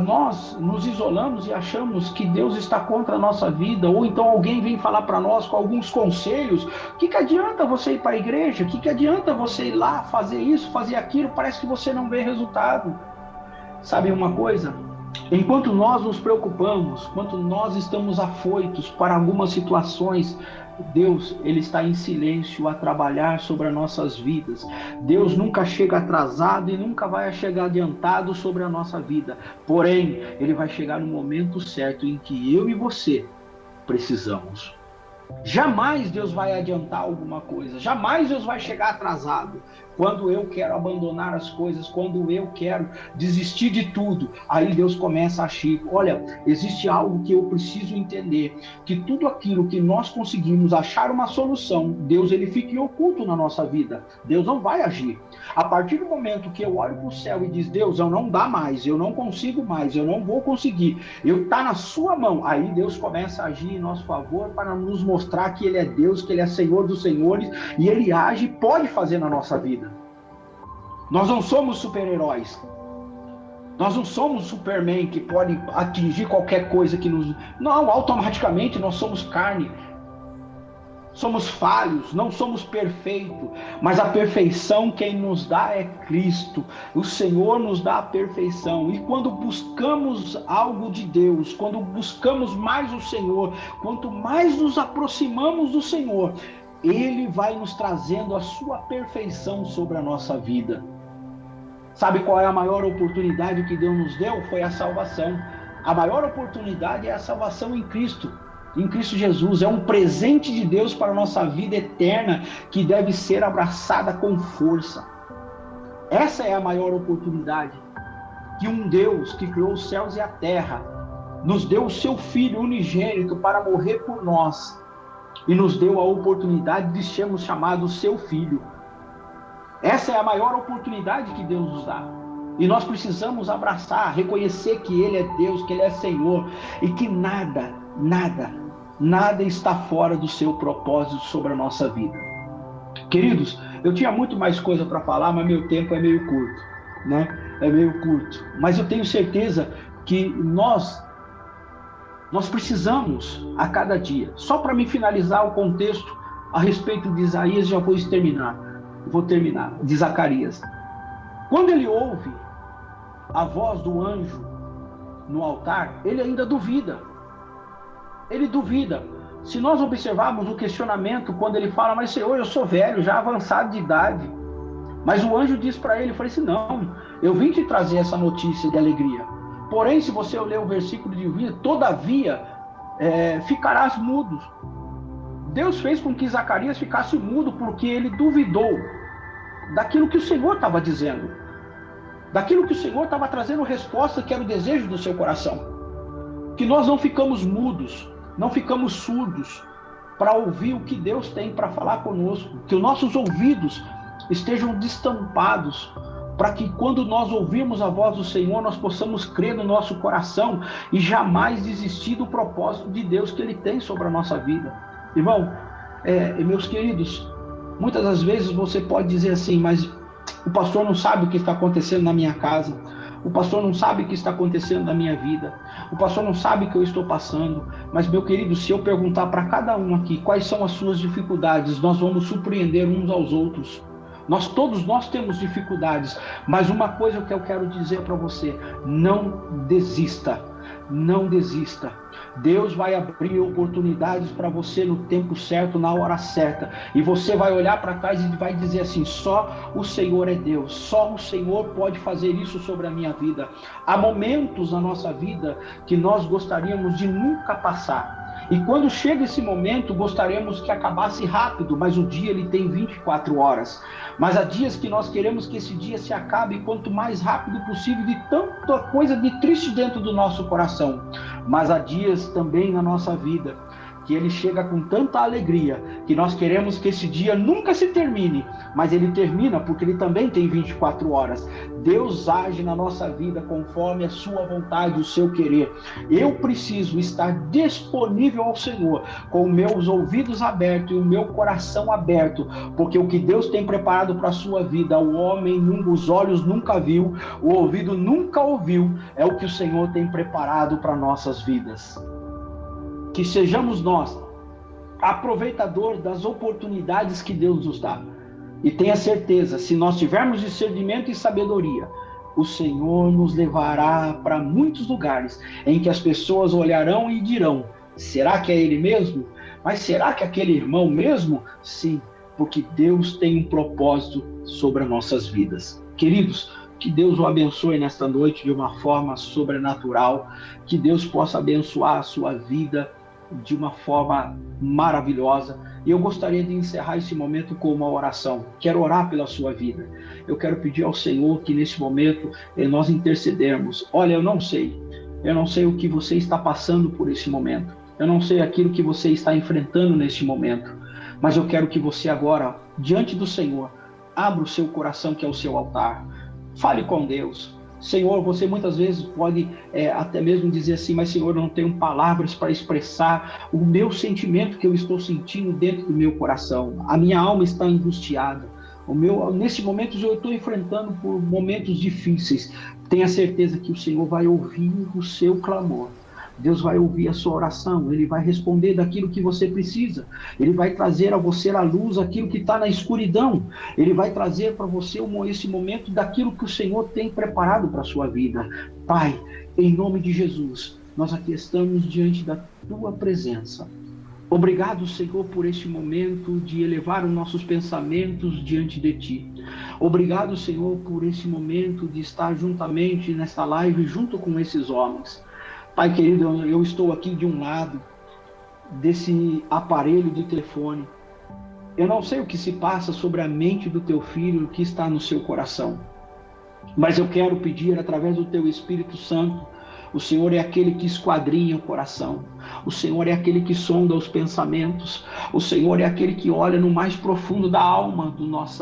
nós nos isolamos e achamos que Deus está contra a nossa vida, ou então alguém vem falar para nós com alguns conselhos. O que adianta você ir para a igreja? O que adianta você ir lá fazer isso, fazer aquilo? Parece que você não vê resultado. Sabe uma coisa? Enquanto nós nos preocupamos, enquanto nós estamos afoitos para algumas situações, Deus, ele está em silêncio a trabalhar sobre as nossas vidas. Deus nunca chega atrasado e nunca vai chegar adiantado sobre a nossa vida. Porém, ele vai chegar no momento certo em que eu e você precisamos. Jamais Deus vai adiantar alguma coisa. Jamais Deus vai chegar atrasado. Quando eu quero abandonar as coisas, quando eu quero desistir de tudo, aí Deus começa a agir. Olha, existe algo que eu preciso entender, que tudo aquilo que nós conseguimos achar uma solução, Deus ele fica oculto na nossa vida. Deus não vai agir. A partir do momento que eu olho para o céu e diz: Deus, eu não dá mais, eu não consigo mais, eu não vou conseguir, eu tá na sua mão, aí Deus começa a agir em nosso favor para nos mostrar que ele é Deus, que ele é Senhor dos senhores, e ele age e pode fazer na nossa vida. Nós não somos super-heróis. Nós não somos Superman que pode atingir qualquer coisa que nos... Não, automaticamente nós somos carne. Somos falhos, não somos perfeitos. Mas a perfeição quem nos dá é Cristo. O Senhor nos dá a perfeição. E quando buscamos algo de Deus, quando buscamos mais o Senhor, quanto mais nos aproximamos do Senhor, Ele vai nos trazendo a sua perfeição sobre a nossa vida. Sabe qual é a maior oportunidade que Deus nos deu? Foi a salvação. A maior oportunidade é a salvação em Cristo Jesus. É um presente de Deus para a nossa vida eterna, que deve ser abraçada com força. Essa é a maior oportunidade, que um Deus que criou os céus e a terra nos deu o seu Filho unigênito para morrer por nós, e nos deu a oportunidade de sermos chamados seu Filho. Essa é a maior oportunidade que Deus nos dá. E nós precisamos abraçar, reconhecer que Ele é Deus, que Ele é Senhor, e que nada está fora do seu propósito sobre a nossa vida. Queridos, eu tinha muito mais coisa para falar, mas meu tempo é meio curto, né? É meio curto. Mas eu tenho certeza que nós precisamos a cada dia. Só para me finalizar o contexto a respeito de Isaías, já vou terminar, de Zacarias. Quando ele ouve a voz do anjo no altar, ele ainda duvida. Ele duvida. Se nós observarmos o questionamento, quando ele fala: mas Senhor, eu sou velho, já avançado de idade. Mas o anjo diz para ele, falei assim: não, eu vim te trazer essa notícia de alegria. Porém, se você ler o versículo de vida, todavia ficarás mudo. Deus fez com que Zacarias ficasse mudo, porque ele duvidou daquilo que o Senhor estava dizendo, daquilo que o Senhor estava trazendo resposta, que era o desejo do seu coração. Que nós não ficamos mudos, não ficamos surdos para ouvir o que Deus tem para falar conosco, que os nossos ouvidos estejam destampados, para que quando nós ouvirmos a voz do Senhor, nós possamos crer no nosso coração e jamais desistir do propósito de Deus que Ele tem sobre a nossa vida. Irmão, meus queridos, muitas das vezes você pode dizer assim: mas o pastor não sabe o que está acontecendo na minha casa, o pastor não sabe o que está acontecendo na minha vida, o pastor não sabe o que eu estou passando. Mas, meu querido, se eu perguntar para cada um aqui quais são as suas dificuldades, nós vamos surpreender uns aos outros. Todos nós temos dificuldades, mas uma coisa que eu quero dizer para você: não desista, não desista. Deus vai abrir oportunidades para você no tempo certo, na hora certa, e você vai olhar para trás e vai dizer assim: só o Senhor é Deus, só o Senhor pode fazer isso sobre a minha vida. Há momentos na nossa vida que nós gostaríamos de nunca passar, e quando chega esse momento, gostaríamos que acabasse rápido, mas o dia ele tem 24 horas. Mas há dias que nós queremos que esse dia se acabe quanto mais rápido possível, de tanta coisa de triste dentro do nosso coração. Mas há dias também na nossa vida que ele chega com tanta alegria, que nós queremos que esse dia nunca se termine, mas ele termina porque ele também tem 24 horas. Deus age na nossa vida conforme a sua vontade, o seu querer. Eu preciso estar disponível ao Senhor, com meus ouvidos abertos e o meu coração aberto, porque o que Deus tem preparado para a sua vida, o homem, os olhos nunca viu, o ouvido nunca ouviu, é o que o Senhor tem preparado para nossas vidas. Que sejamos nós aproveitador das oportunidades que Deus nos dá. E tenha certeza, se nós tivermos discernimento e sabedoria, o Senhor nos levará para muitos lugares em que as pessoas olharão e dirão: será que é ele mesmo? Mas será que é aquele irmão mesmo? Sim, porque Deus tem um propósito sobre as nossas vidas. Queridos, que Deus o abençoe nesta noite de uma forma sobrenatural, que Deus possa abençoar a sua vida de uma forma maravilhosa. E eu gostaria de encerrar esse momento com uma oração. Quero orar pela sua vida. Eu quero pedir ao Senhor que nesse momento nós intercedermos. Olha, eu não sei o que você está passando por esse momento. Eu não sei aquilo que você está enfrentando neste momento. Mas eu quero que você agora, diante do Senhor, abra o seu coração, que é o seu altar. Fale com Deus. Senhor, você muitas vezes pode até mesmo dizer assim: mas Senhor, eu não tenho palavras para expressar o meu sentimento que eu estou sentindo dentro do meu coração. A minha alma está angustiada. Nesse momento eu estou enfrentando por momentos difíceis. Tenha certeza que o Senhor vai ouvir o seu clamor. Deus vai ouvir a sua oração, Ele vai responder daquilo que você precisa, Ele vai trazer a você a luz, aquilo que está na escuridão, Ele vai trazer para você esse momento daquilo que o Senhor tem preparado para a sua vida. Pai, em nome de Jesus, nós aqui estamos diante da Tua presença. Obrigado, Senhor, por este momento de elevar os nossos pensamentos diante de Ti. Obrigado, Senhor, por esse momento de estar juntamente nesta live, junto com esses homens. Pai querido, eu estou aqui de um lado desse aparelho de telefone. Eu não sei o que se passa sobre a mente do teu filho, o que está no seu coração. Mas eu quero pedir, através do teu Espírito Santo, o Senhor é aquele que esquadrinha o coração. O Senhor é aquele que sonda os pensamentos. O Senhor é aquele que olha no mais profundo da alma,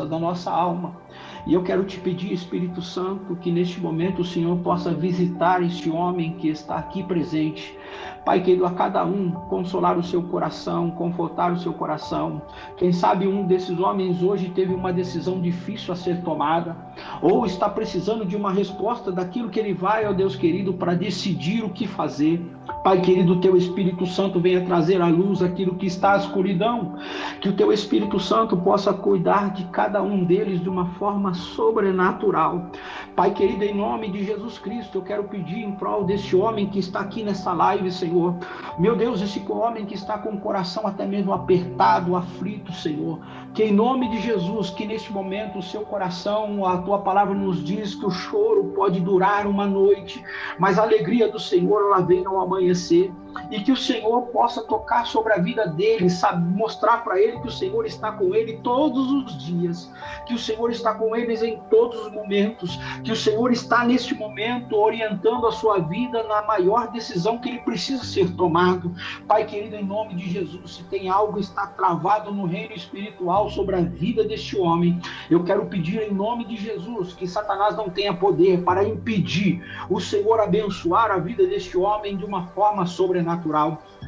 da nossa alma. E eu quero te pedir, Espírito Santo, que neste momento o Senhor possa visitar este homem que está aqui presente. Pai querido, a cada um consolar o seu coração, confortar o seu coração. Quem sabe um desses homens hoje teve uma decisão difícil a ser tomada, ou está precisando de uma resposta daquilo que ele vai, ó Deus querido, para decidir o que fazer. Pai querido, o teu Espírito Santo venha trazer à luz aquilo que está à escuridão, que o teu Espírito Santo possa cuidar de cada um deles de uma forma sobrenatural. Pai querido, em nome de Jesus Cristo, eu quero pedir em prol desse homem que está aqui nessa live, Senhor. Meu Deus, esse homem que está com o coração até mesmo apertado, aflito, Senhor, que em nome de Jesus, que neste momento o seu coração, a tua palavra nos diz que o choro pode durar uma noite, mas a alegria do Senhor, ela vem ao amanhecer. E que o Senhor possa tocar sobre a vida dele, sabe, mostrar para ele que o Senhor está com ele todos os dias, que o Senhor está com eles em todos os momentos, que o Senhor está neste momento orientando a sua vida na maior decisão que ele precisa ser tomado. Pai querido, em nome de Jesus, se tem algo que está travado no reino espiritual sobre a vida deste homem, eu quero pedir em nome de Jesus que Satanás não tenha poder para impedir o Senhor abençoar a vida deste homem de uma forma sobrenatural.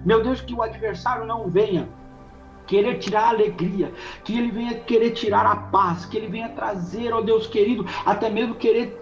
Meu Deus, que o adversário não venha querer tirar a alegria, que ele venha querer tirar a paz, que ele venha trazer, ó Deus querido, até mesmo querer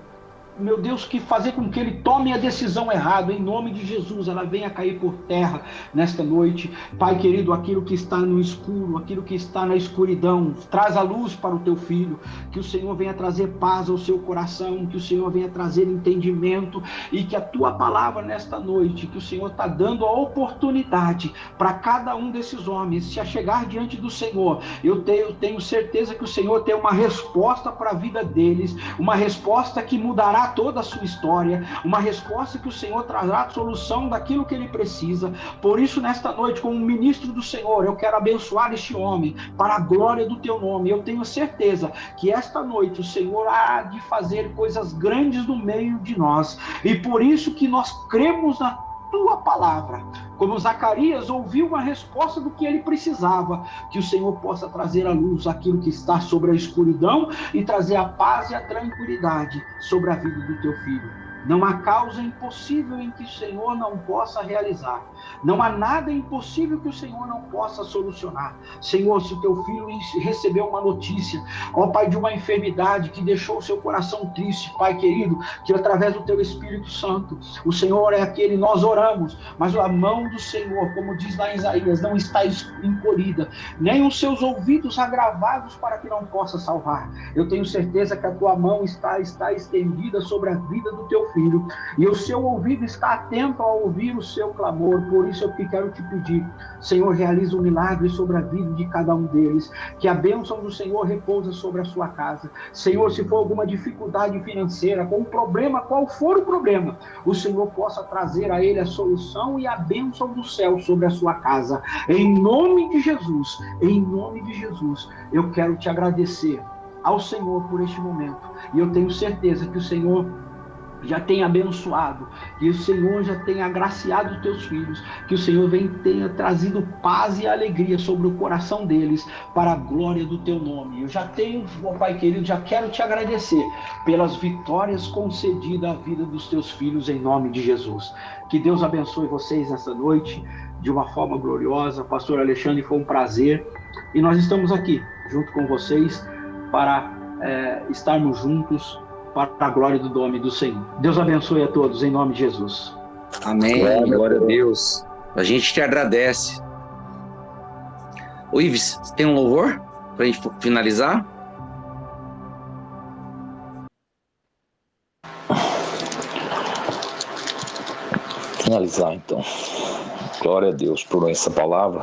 meu Deus, que fazer com que ele tome a decisão errada, em nome de Jesus, ela venha cair por terra nesta noite. Pai querido, aquilo que está no escuro, aquilo que está na escuridão, traz a luz para o teu filho, que o Senhor venha trazer paz ao seu coração, que o Senhor venha trazer entendimento, e que a tua palavra nesta noite, que o Senhor está dando a oportunidade para cada um desses homens se achegar diante do Senhor. Eu tenho certeza que o Senhor tem uma resposta para a vida deles, uma resposta que mudará toda a sua história, uma resposta que o Senhor trará a solução daquilo que ele precisa. Por isso, nesta noite, como ministro do Senhor, eu quero abençoar este homem para a glória do teu nome. Eu tenho certeza que esta noite o Senhor há de fazer coisas grandes no meio de nós, e por isso que nós cremos na tua palavra. Como Zacarias ouviu uma resposta do que ele precisava, que o Senhor possa trazer à luz aquilo que está sobre a escuridão e trazer a paz e a tranquilidade sobre a vida do teu filho. Não há causa impossível em que o Senhor não possa realizar. Não há nada impossível que o Senhor não possa solucionar. Senhor, se o teu filho recebeu uma notícia, ó Pai, de uma enfermidade que deixou o seu coração triste, Pai querido, que através do teu Espírito Santo, o Senhor é aquele, nós oramos, mas a mão do Senhor, como diz lá em Isaías, não está encolhida, nem os seus ouvidos agravados para que não possa salvar. Eu tenho certeza que a tua mão está estendida sobre a vida do teu filho, e o seu ouvido está atento a ouvir o seu clamor. Por isso eu quero te pedir, Senhor, realiza um milagre sobre a vida de cada um deles, que a bênção do Senhor repousa sobre a sua casa. Senhor, se for alguma dificuldade financeira, com um problema, qual for o problema, o Senhor possa trazer a ele a solução e a bênção do céu sobre a sua casa. Em nome de Jesus, eu quero te agradecer ao Senhor por este momento, e eu tenho certeza que o Senhor já tem abençoado, que o Senhor já tem agraciado os teus filhos, que o Senhor tenha trazido paz e alegria sobre o coração deles, para a glória do teu nome. Eu já tenho, meu Pai querido, já quero te agradecer pelas vitórias concedidas à vida dos teus filhos, em nome de Jesus. Que Deus abençoe vocês nessa noite, de uma forma gloriosa. Pastor Alexandre, foi um prazer, e nós estamos aqui, junto com vocês, para estarmos juntos, para a glória do nome do Senhor. Deus abençoe a todos, em nome de Jesus. Amém, glória a Deus. A gente te agradece. Ô Ives, tem um louvor para a gente finalizar? Finalizar então. Glória a Deus por essa palavra.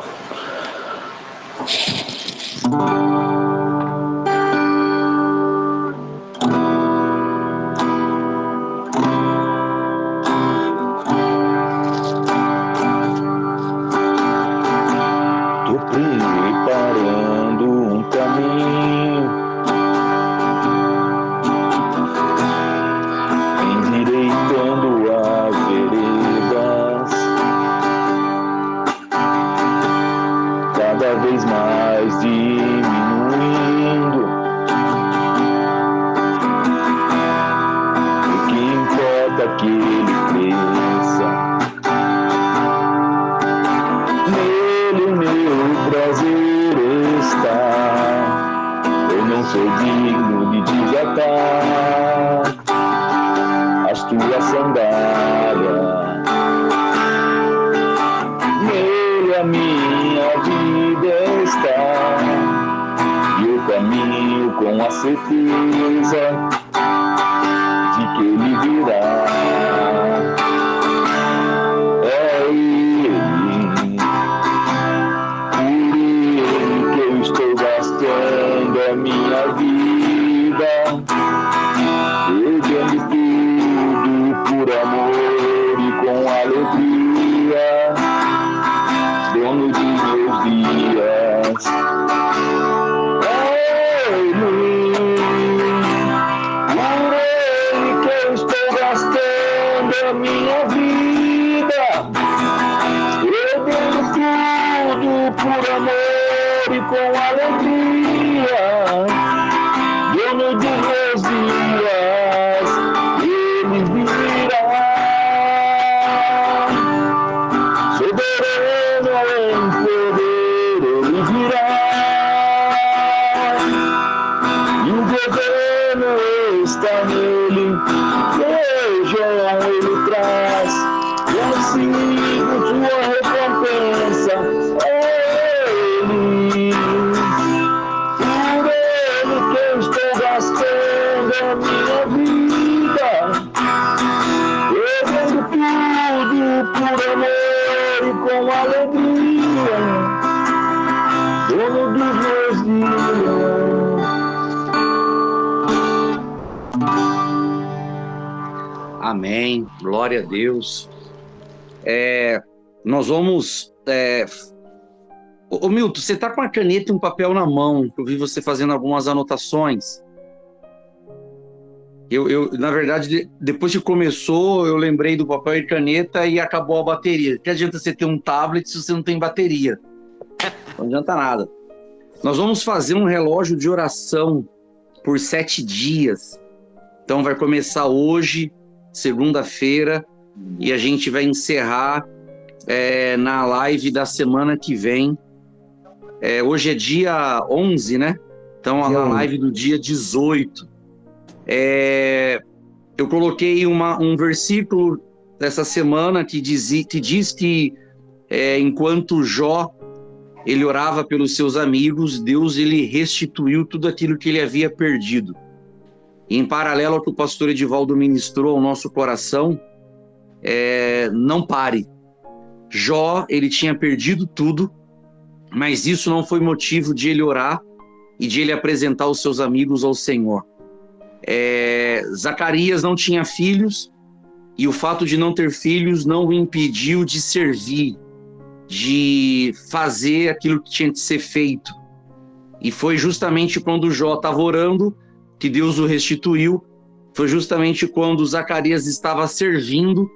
Está nele. traz, consigo tua recompensa. É Ele, por Ele que eu estou gastando a minha vida, perdendo tudo por amor e com alegria, dono dos meus dias. Amém, glória a Deus. Nós vamos... Ô Milton, você está com a caneta e um papel na mão, eu vi você fazendo algumas anotações. Eu, na verdade, depois que começou, eu lembrei do papel e caneta e acabou a bateria. Que adianta você ter um tablet se você não tem bateria? Não adianta nada. Nós vamos fazer um relógio de oração por 7 dias. Então vai começar hoje, segunda-feira, e a gente vai encerrar na live da semana que vem. Hoje é dia 11, né? Então a live do dia 18. Eu coloquei um versículo dessa semana que diz que enquanto Jó ele orava pelos seus amigos, Deus ele restituiu tudo aquilo que ele havia perdido. E em paralelo ao que o pastor Edivaldo ministrou ao nosso coração, não pare. Jó, ele tinha perdido tudo, mas isso não foi motivo de ele orar e de ele apresentar os seus amigos ao Senhor. Zacarias não tinha filhos, e o fato de não ter filhos não o impediu de servir, de fazer aquilo que tinha que ser feito. E foi justamente quando Jó estava orando que Deus o restituiu. Foi justamente quando Zacarias estava servindo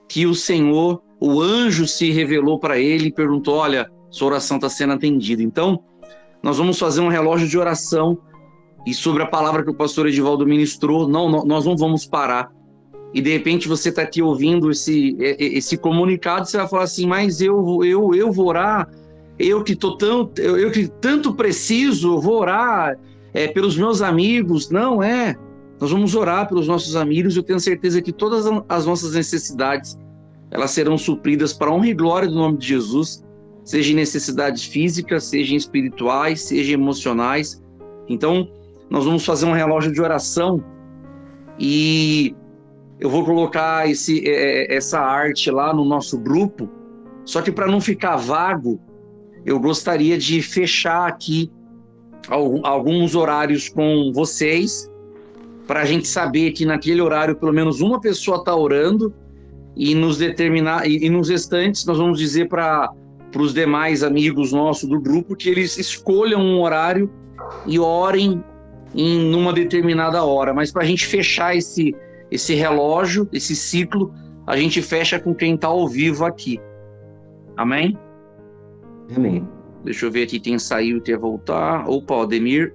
que o Senhor, o anjo se revelou para ele e perguntou: olha, sua oração está sendo atendida. Então, nós vamos fazer um relógio de oração, e sobre a palavra que o pastor Edivaldo ministrou, nós não vamos parar. E de repente você está aqui ouvindo esse comunicado, você vai falar assim: mas eu vou orar, eu que tanto preciso, eu vou orar pelos meus amigos. Não nós vamos orar pelos nossos amigos. Eu tenho certeza que todas as nossas necessidades elas serão supridas para a honra e glória do nome de Jesus, seja em necessidades físicas, seja em espirituais, seja emocionais. Então nós vamos fazer um relógio de oração, e eu vou colocar essa arte lá no nosso grupo. Só que para não ficar vago, eu gostaria de fechar aqui alguns horários com vocês, para a gente saber que naquele horário pelo menos uma pessoa está orando, e nos restantes nós vamos dizer para os demais amigos nossos do grupo que eles escolham um horário e orem numa determinada hora. Mas para a gente fechar esse relógio, esse ciclo, a gente fecha com quem está ao vivo aqui. Amém? Amém. Deixa eu ver aqui quem saiu e quer voltar. Opa, o Ademir.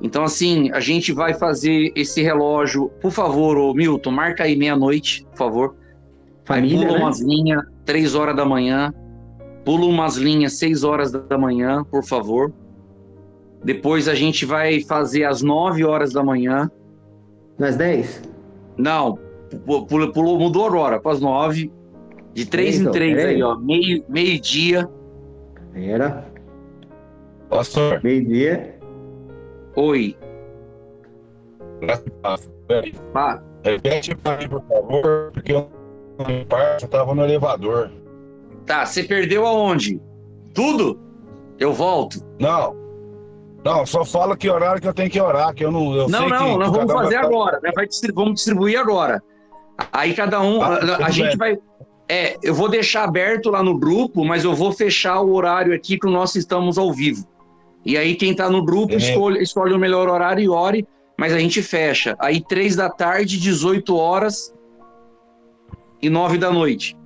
Então, assim, a gente vai fazer esse relógio. Por favor, ô Milton, marca aí 12:00, por favor. Família, pula né? umas linhas 3 horas da manhã. Pula umas linhas 6 horas da manhã, por favor. Depois a gente vai fazer às 9 horas da manhã. Nas 10? Não, mudou agora, para as 9. De 3 em 3 aí, ó. Meio-dia. Era. Pastor. Meio-dia. Oi. Pá. Repete para mim, por favor, porque eu estava no elevador. Tá, você perdeu aonde? Tudo? Eu volto. Não, só fala que horário que eu tenho que orar, que eu não... Nós vamos fazer agora, né? Vamos distribuir agora. Aí cada um... a gente vai... eu vou deixar aberto lá no grupo, mas eu vou fechar o horário aqui que nós estamos ao vivo. E aí quem tá no grupo escolhe o melhor horário e ore, mas a gente fecha. Aí 3 da tarde, 18 horas e 9 da noite.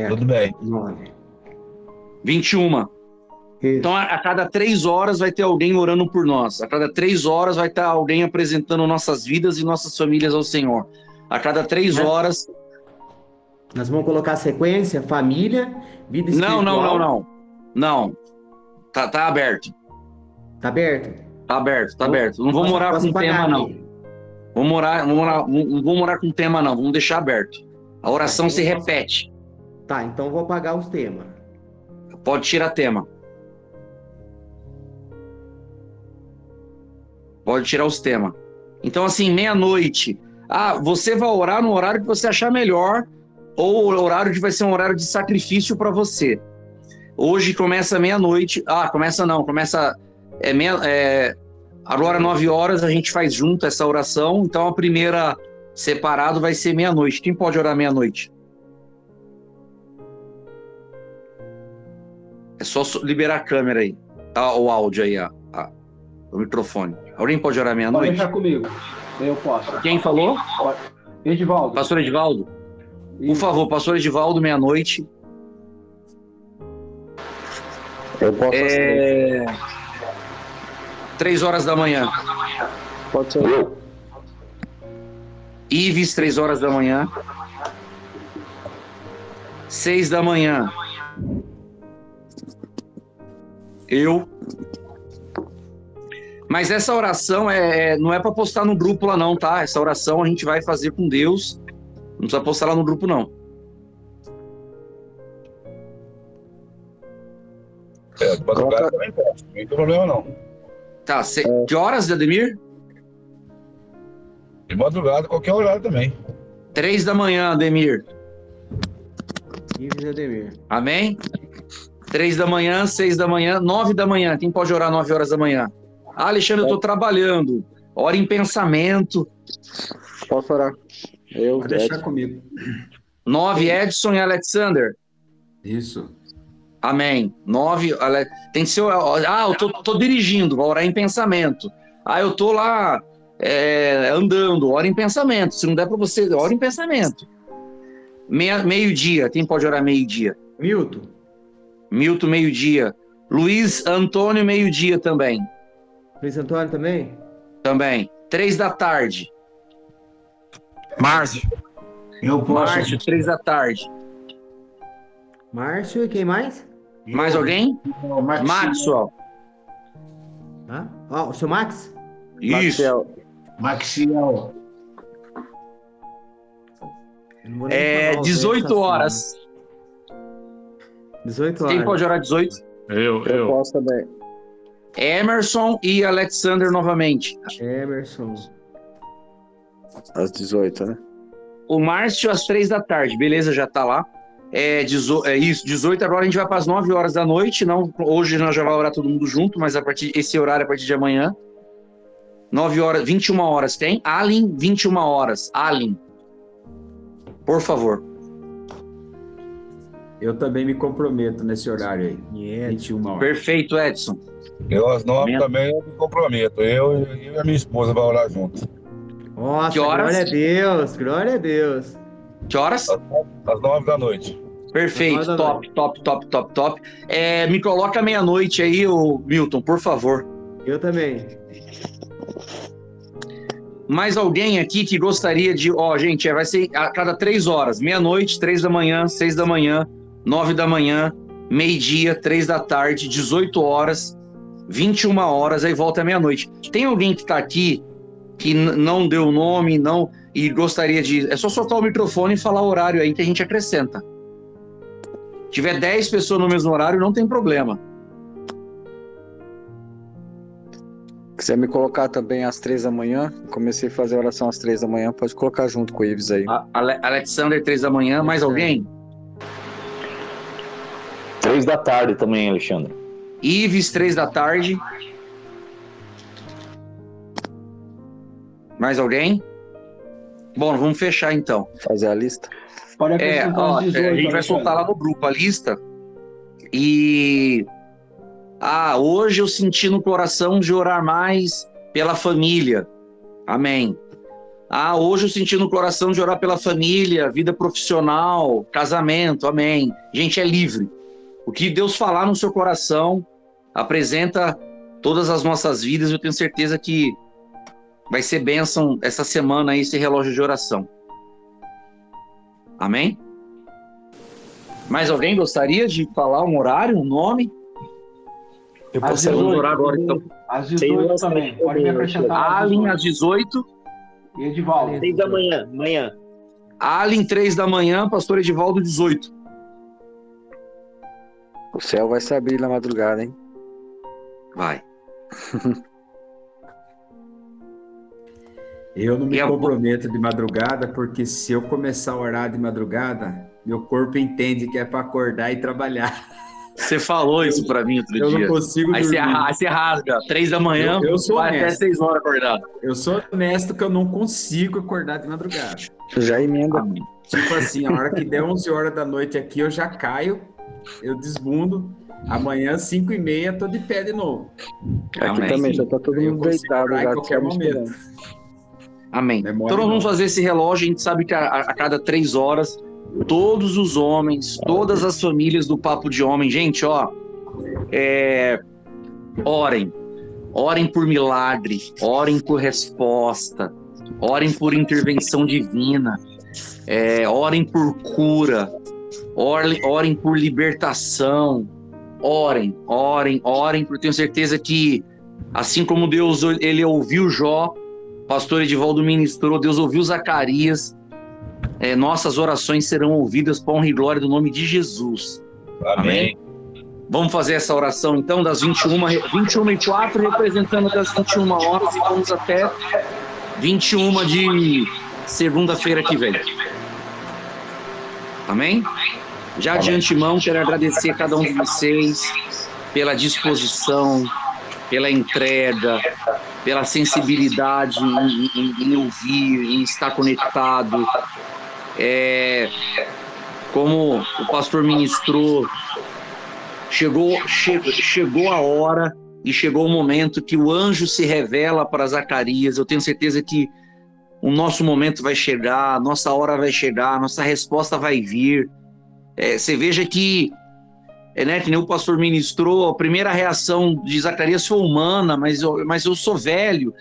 Tudo bem. 21. Então, a cada 3 horas vai ter alguém orando por nós. A cada 3 horas vai estar alguém apresentando nossas vidas e nossas famílias ao Senhor. A cada 3 horas... Nós vamos colocar a sequência, família, vida espiritual. Não. Tá aberto. Tá aberto? Tá aberto. Não vamos orar com tema, não. Não vamos orar com tema, não. Vamos deixar aberto. A oração se repete. Tá, então eu vou apagar os temas. Pode tirar tema. Pode tirar os temas. Então, assim, meia-noite. Você vai orar no horário que você achar melhor, ou o horário que vai ser um horário de sacrifício para você. Hoje começa meia-noite. Começa agora 9 horas a gente faz junto essa oração. Então a primeira separado vai ser meia-noite. Quem pode orar meia-noite? É só liberar a câmera aí, o áudio aí, o microfone. Alguém pode orar Pode meia-noite? deixar comigo. Eu posso. Quem falou? Edivaldo. Pastor Edivaldo? Por favor, Pastor Edivaldo, meia-noite. Eu posso fazer. 3 horas da manhã. Pode ser eu. Ives, 3 horas da manhã. 6 da manhã. Eu. Mas essa oração não é para postar no grupo lá não, tá? Essa oração a gente vai fazer com Deus. Não precisa postar lá no grupo não. De madrugada também posso, não tem problema não. Tá, que horas, Ademir? De madrugada, qualquer horário também. 3 da manhã, Ademir. Ives Ademir. Amém? 3 da manhã, 6 da manhã, 9 da manhã. Quem pode orar 9 horas da manhã? Alexandre, eu tô trabalhando. Ora em pensamento. Posso orar? Pode deixar comigo. 9, Edson e Alexander. Isso. Amém. 9, tem que ser. Eu tô dirigindo, vou orar em pensamento. Eu tô lá andando, ora em pensamento. Se não der para você, ora em pensamento. Meio-dia, quem pode orar meio-dia? Milton, meio-dia. Luiz Antônio, meio-dia também. Luiz Antônio também? Também. 3 da tarde. Márcio. Eu posso. Márcio, 3 da tarde. Márcio e quem mais? Mais alguém? Maxwell. O seu Max? Isso. Maxiel. 18 horas. 18 horas. Quem pode orar 18? Eu posso também. Emerson e Alexander novamente. Emerson. Às 18, né? O Márcio às 3 da tarde. Beleza, já tá lá. Isso, 18. Agora a gente vai para as 9 horas da noite. Não, hoje nós já vamos orar todo mundo junto, mas esse horário é a partir de amanhã. 9 horas, 21 horas tem. Allen, 21 horas. Allen. Por favor. Eu também me comprometo nesse horário aí. 21 horas. Perfeito, Edson. Eu às 9 também eu me comprometo. Eu e a minha esposa vamos orar junto. Nossa, que horas? Glória a Deus, glória a Deus. Que horas? Às 9 da noite. Perfeito, top. Me coloca meia-noite aí, Milton, por favor. Eu também. Mais alguém aqui que gostaria de... gente, vai ser a cada 3 horas. Meia-noite, 3 da manhã, 6 da manhã, 9 da manhã, meio-dia, 3 da tarde, 18 horas, 21 horas, aí volta meia-noite. Tem alguém que está aqui que não deu o nome, e gostaria de... É só soltar o microfone e falar o horário aí que a gente acrescenta. Se tiver 10 pessoas no mesmo horário, não tem problema. Quiser me colocar também às 3 da manhã, comecei a fazer oração às 3 da manhã, pode colocar junto com o Ives aí. Alexander, 3 da manhã, mais alguém? 3 da tarde também, Alexandre. Ives, 3 da tarde. Mais alguém? Bom, vamos fechar então. Fazer a lista? Pode acrescentar às 18, a gente vai soltar lá no grupo a lista. E... hoje eu senti no coração de orar mais pela família. Amém. Hoje eu senti no coração de orar pela família, vida profissional, casamento. Amém. Gente, é livre. O que Deus falar no seu coração apresenta todas as nossas vidas. Eu tenho certeza que vai ser bênção essa semana aí, esse relógio de oração. Amém? Mais alguém gostaria de falar um horário, um nome? Eu posso orar agora, então. Às 18 também. Pode me acrescentar. Allen às 18. E Edivaldo? 6 da manhã. Allen, 3 da manhã, pastor Edivaldo, 18. O céu vai se abrir na madrugada, hein? Vai. Eu não me E a- comprometo de madrugada, porque se eu começar a orar de madrugada, meu corpo entende que é para acordar e trabalhar. Você falou isso pra mim outro Eu dia. não consigo Aí dormir. você rasga. 3 da manhã, Eu sou vai até honesto. 6 horas acordado. Eu sou honesto que eu não consigo acordar de madrugada. Já emenda. Tipo assim, a hora que der 11 horas da noite aqui, eu já caio, eu desbundo. Amanhã, 5h30, tô de pé de novo. Aqui Amém. também, já tá todo Eu mundo consigo deitado, orar em já qualquer estamos momento. esperando. Amém. Não é mole, Então nós vamos não. fazer esse relógio, a gente sabe que a cada 3 horas, todos os homens, todas as famílias do Papo de Homem, gente, ó, orem por milagre, orem por resposta, orem por intervenção divina, orem por cura, orem por libertação, orem, porque eu tenho certeza que assim como Deus, ele ouviu Jó, pastor Edivaldo ministrou, Deus ouviu Zacarias, nossas orações serão ouvidas para honra e glória do nome de Jesus. Amém. Vamos fazer essa oração então das 21h04, representando das 21 horas, e vamos até 21 de segunda-feira que vem. Amém? Já de antemão quero agradecer a cada um de vocês pela disposição, pela entrega, pela sensibilidade em ouvir, em estar conectado. Como o pastor ministrou, chegou a hora e chegou o momento que o anjo se revela para Zacarias. Eu tenho certeza que o nosso momento vai chegar, a nossa hora vai chegar, a nossa resposta vai vir. Você veja que nem o pastor ministrou, a primeira reação de Zacarias foi humana, mas eu sou velho.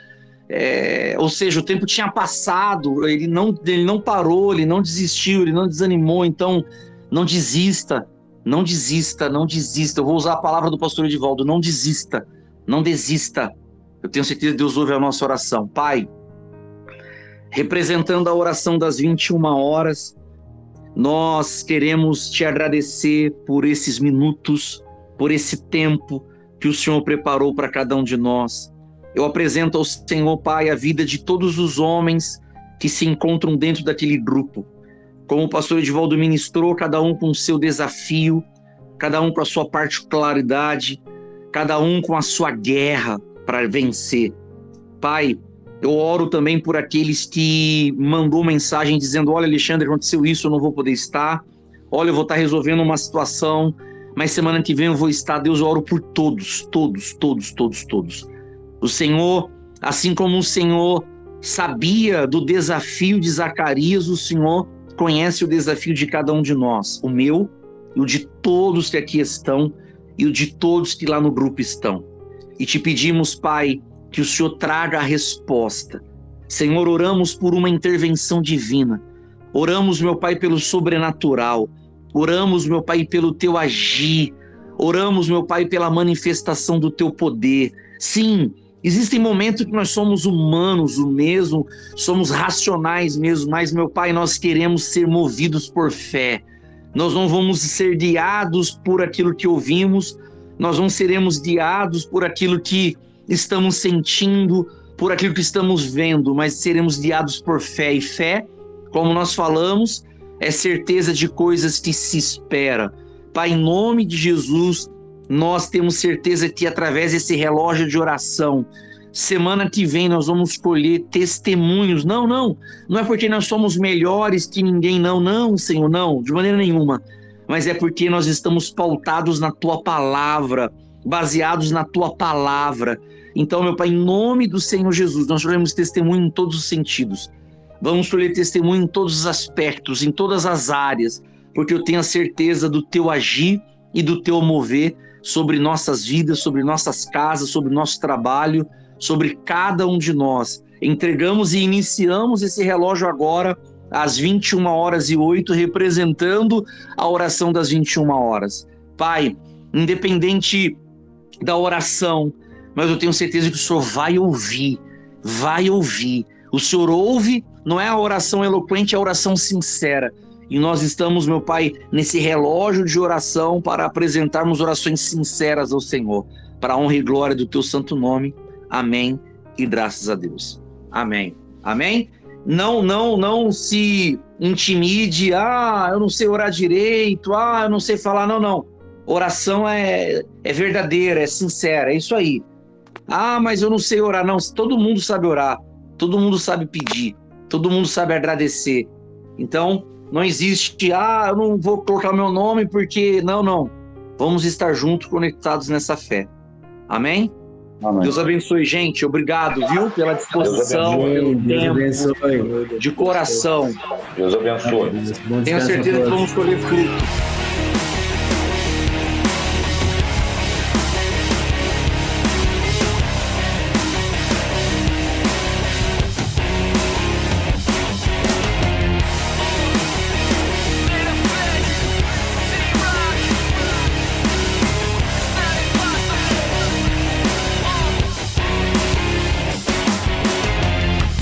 Ou seja, o tempo tinha passado, ele não parou, ele não desistiu, ele não desanimou. Então, não desista. Eu vou usar a palavra do pastor Edivaldo: não desista. Eu tenho certeza que Deus ouve a nossa oração. Pai, representando a oração das 21 horas, nós queremos te agradecer por esses minutos, por esse tempo que o Senhor preparou para cada um de nós. Eu apresento ao Senhor, Pai, a vida de todos os homens que se encontram dentro daquele grupo. Como o pastor Edivaldo ministrou, cada um com o seu desafio, cada um com a sua particularidade, cada um com a sua guerra para vencer. Pai, eu oro também por aqueles que mandou mensagem dizendo: olha, Alexandre, aconteceu isso, eu não vou poder estar. Olha, eu vou estar resolvendo uma situação, mas semana que vem eu vou estar. Deus, eu oro por todos. O Senhor, assim como o Senhor sabia do desafio de Zacarias, o Senhor conhece o desafio de cada um de nós, o meu, e o de todos que aqui estão, e o de todos que lá no grupo estão. E te pedimos, Pai, que o Senhor traga a resposta. Senhor, oramos por uma intervenção divina. Oramos, meu Pai, pelo sobrenatural. Oramos, meu Pai, pelo teu agir. Oramos, meu Pai, pela manifestação do teu poder. Sim, existem momentos que nós somos humanos, somos racionais mesmo, mas, meu Pai, nós queremos ser movidos por fé. Nós não vamos ser guiados por aquilo que ouvimos, nós não seremos guiados por aquilo que estamos sentindo, por aquilo que estamos vendo, mas seremos guiados por fé. E fé, como nós falamos, é certeza de coisas que se espera. Pai, em nome de Jesus, nós temos certeza que através desse relógio de oração, semana que vem nós vamos colher testemunhos. Não é porque nós somos melhores que ninguém, não, Senhor, não, de maneira nenhuma. Mas é porque nós estamos pautados na Tua Palavra, baseados na Tua Palavra. Então, meu Pai, em nome do Senhor Jesus, nós colhemos testemunho em todos os sentidos. Vamos colher testemunho em todos os aspectos, em todas as áreas, porque eu tenho a certeza do Teu agir e do Teu mover sobre nossas vidas, sobre nossas casas, sobre nosso trabalho, sobre cada um de nós. Entregamos e iniciamos esse relógio agora às 21h08, representando a oração das 21 horas. Pai, independente da oração, mas eu tenho certeza que o Senhor vai ouvir O Senhor ouve, não é a oração eloquente, é a oração sincera. E nós estamos, meu Pai, nesse relógio de oração para apresentarmos orações sinceras ao Senhor, para a honra e glória do Teu santo nome. Amém e graças a Deus. Amém. Amém? Não se intimide. Eu não sei orar direito. Eu não sei falar. Não. Oração é verdadeira, é sincera, é isso aí. Mas eu não sei orar. Não, todo mundo sabe orar. Todo mundo sabe pedir. Todo mundo sabe agradecer. Então, não existe, eu não vou colocar o meu nome porque... Não. Vamos estar juntos, conectados nessa fé. Amém? Amém. Deus abençoe, gente. Obrigado, viu? Pela disposição, pelo tempo, de coração. Deus abençoe. Tenho certeza que vamos colher fruto.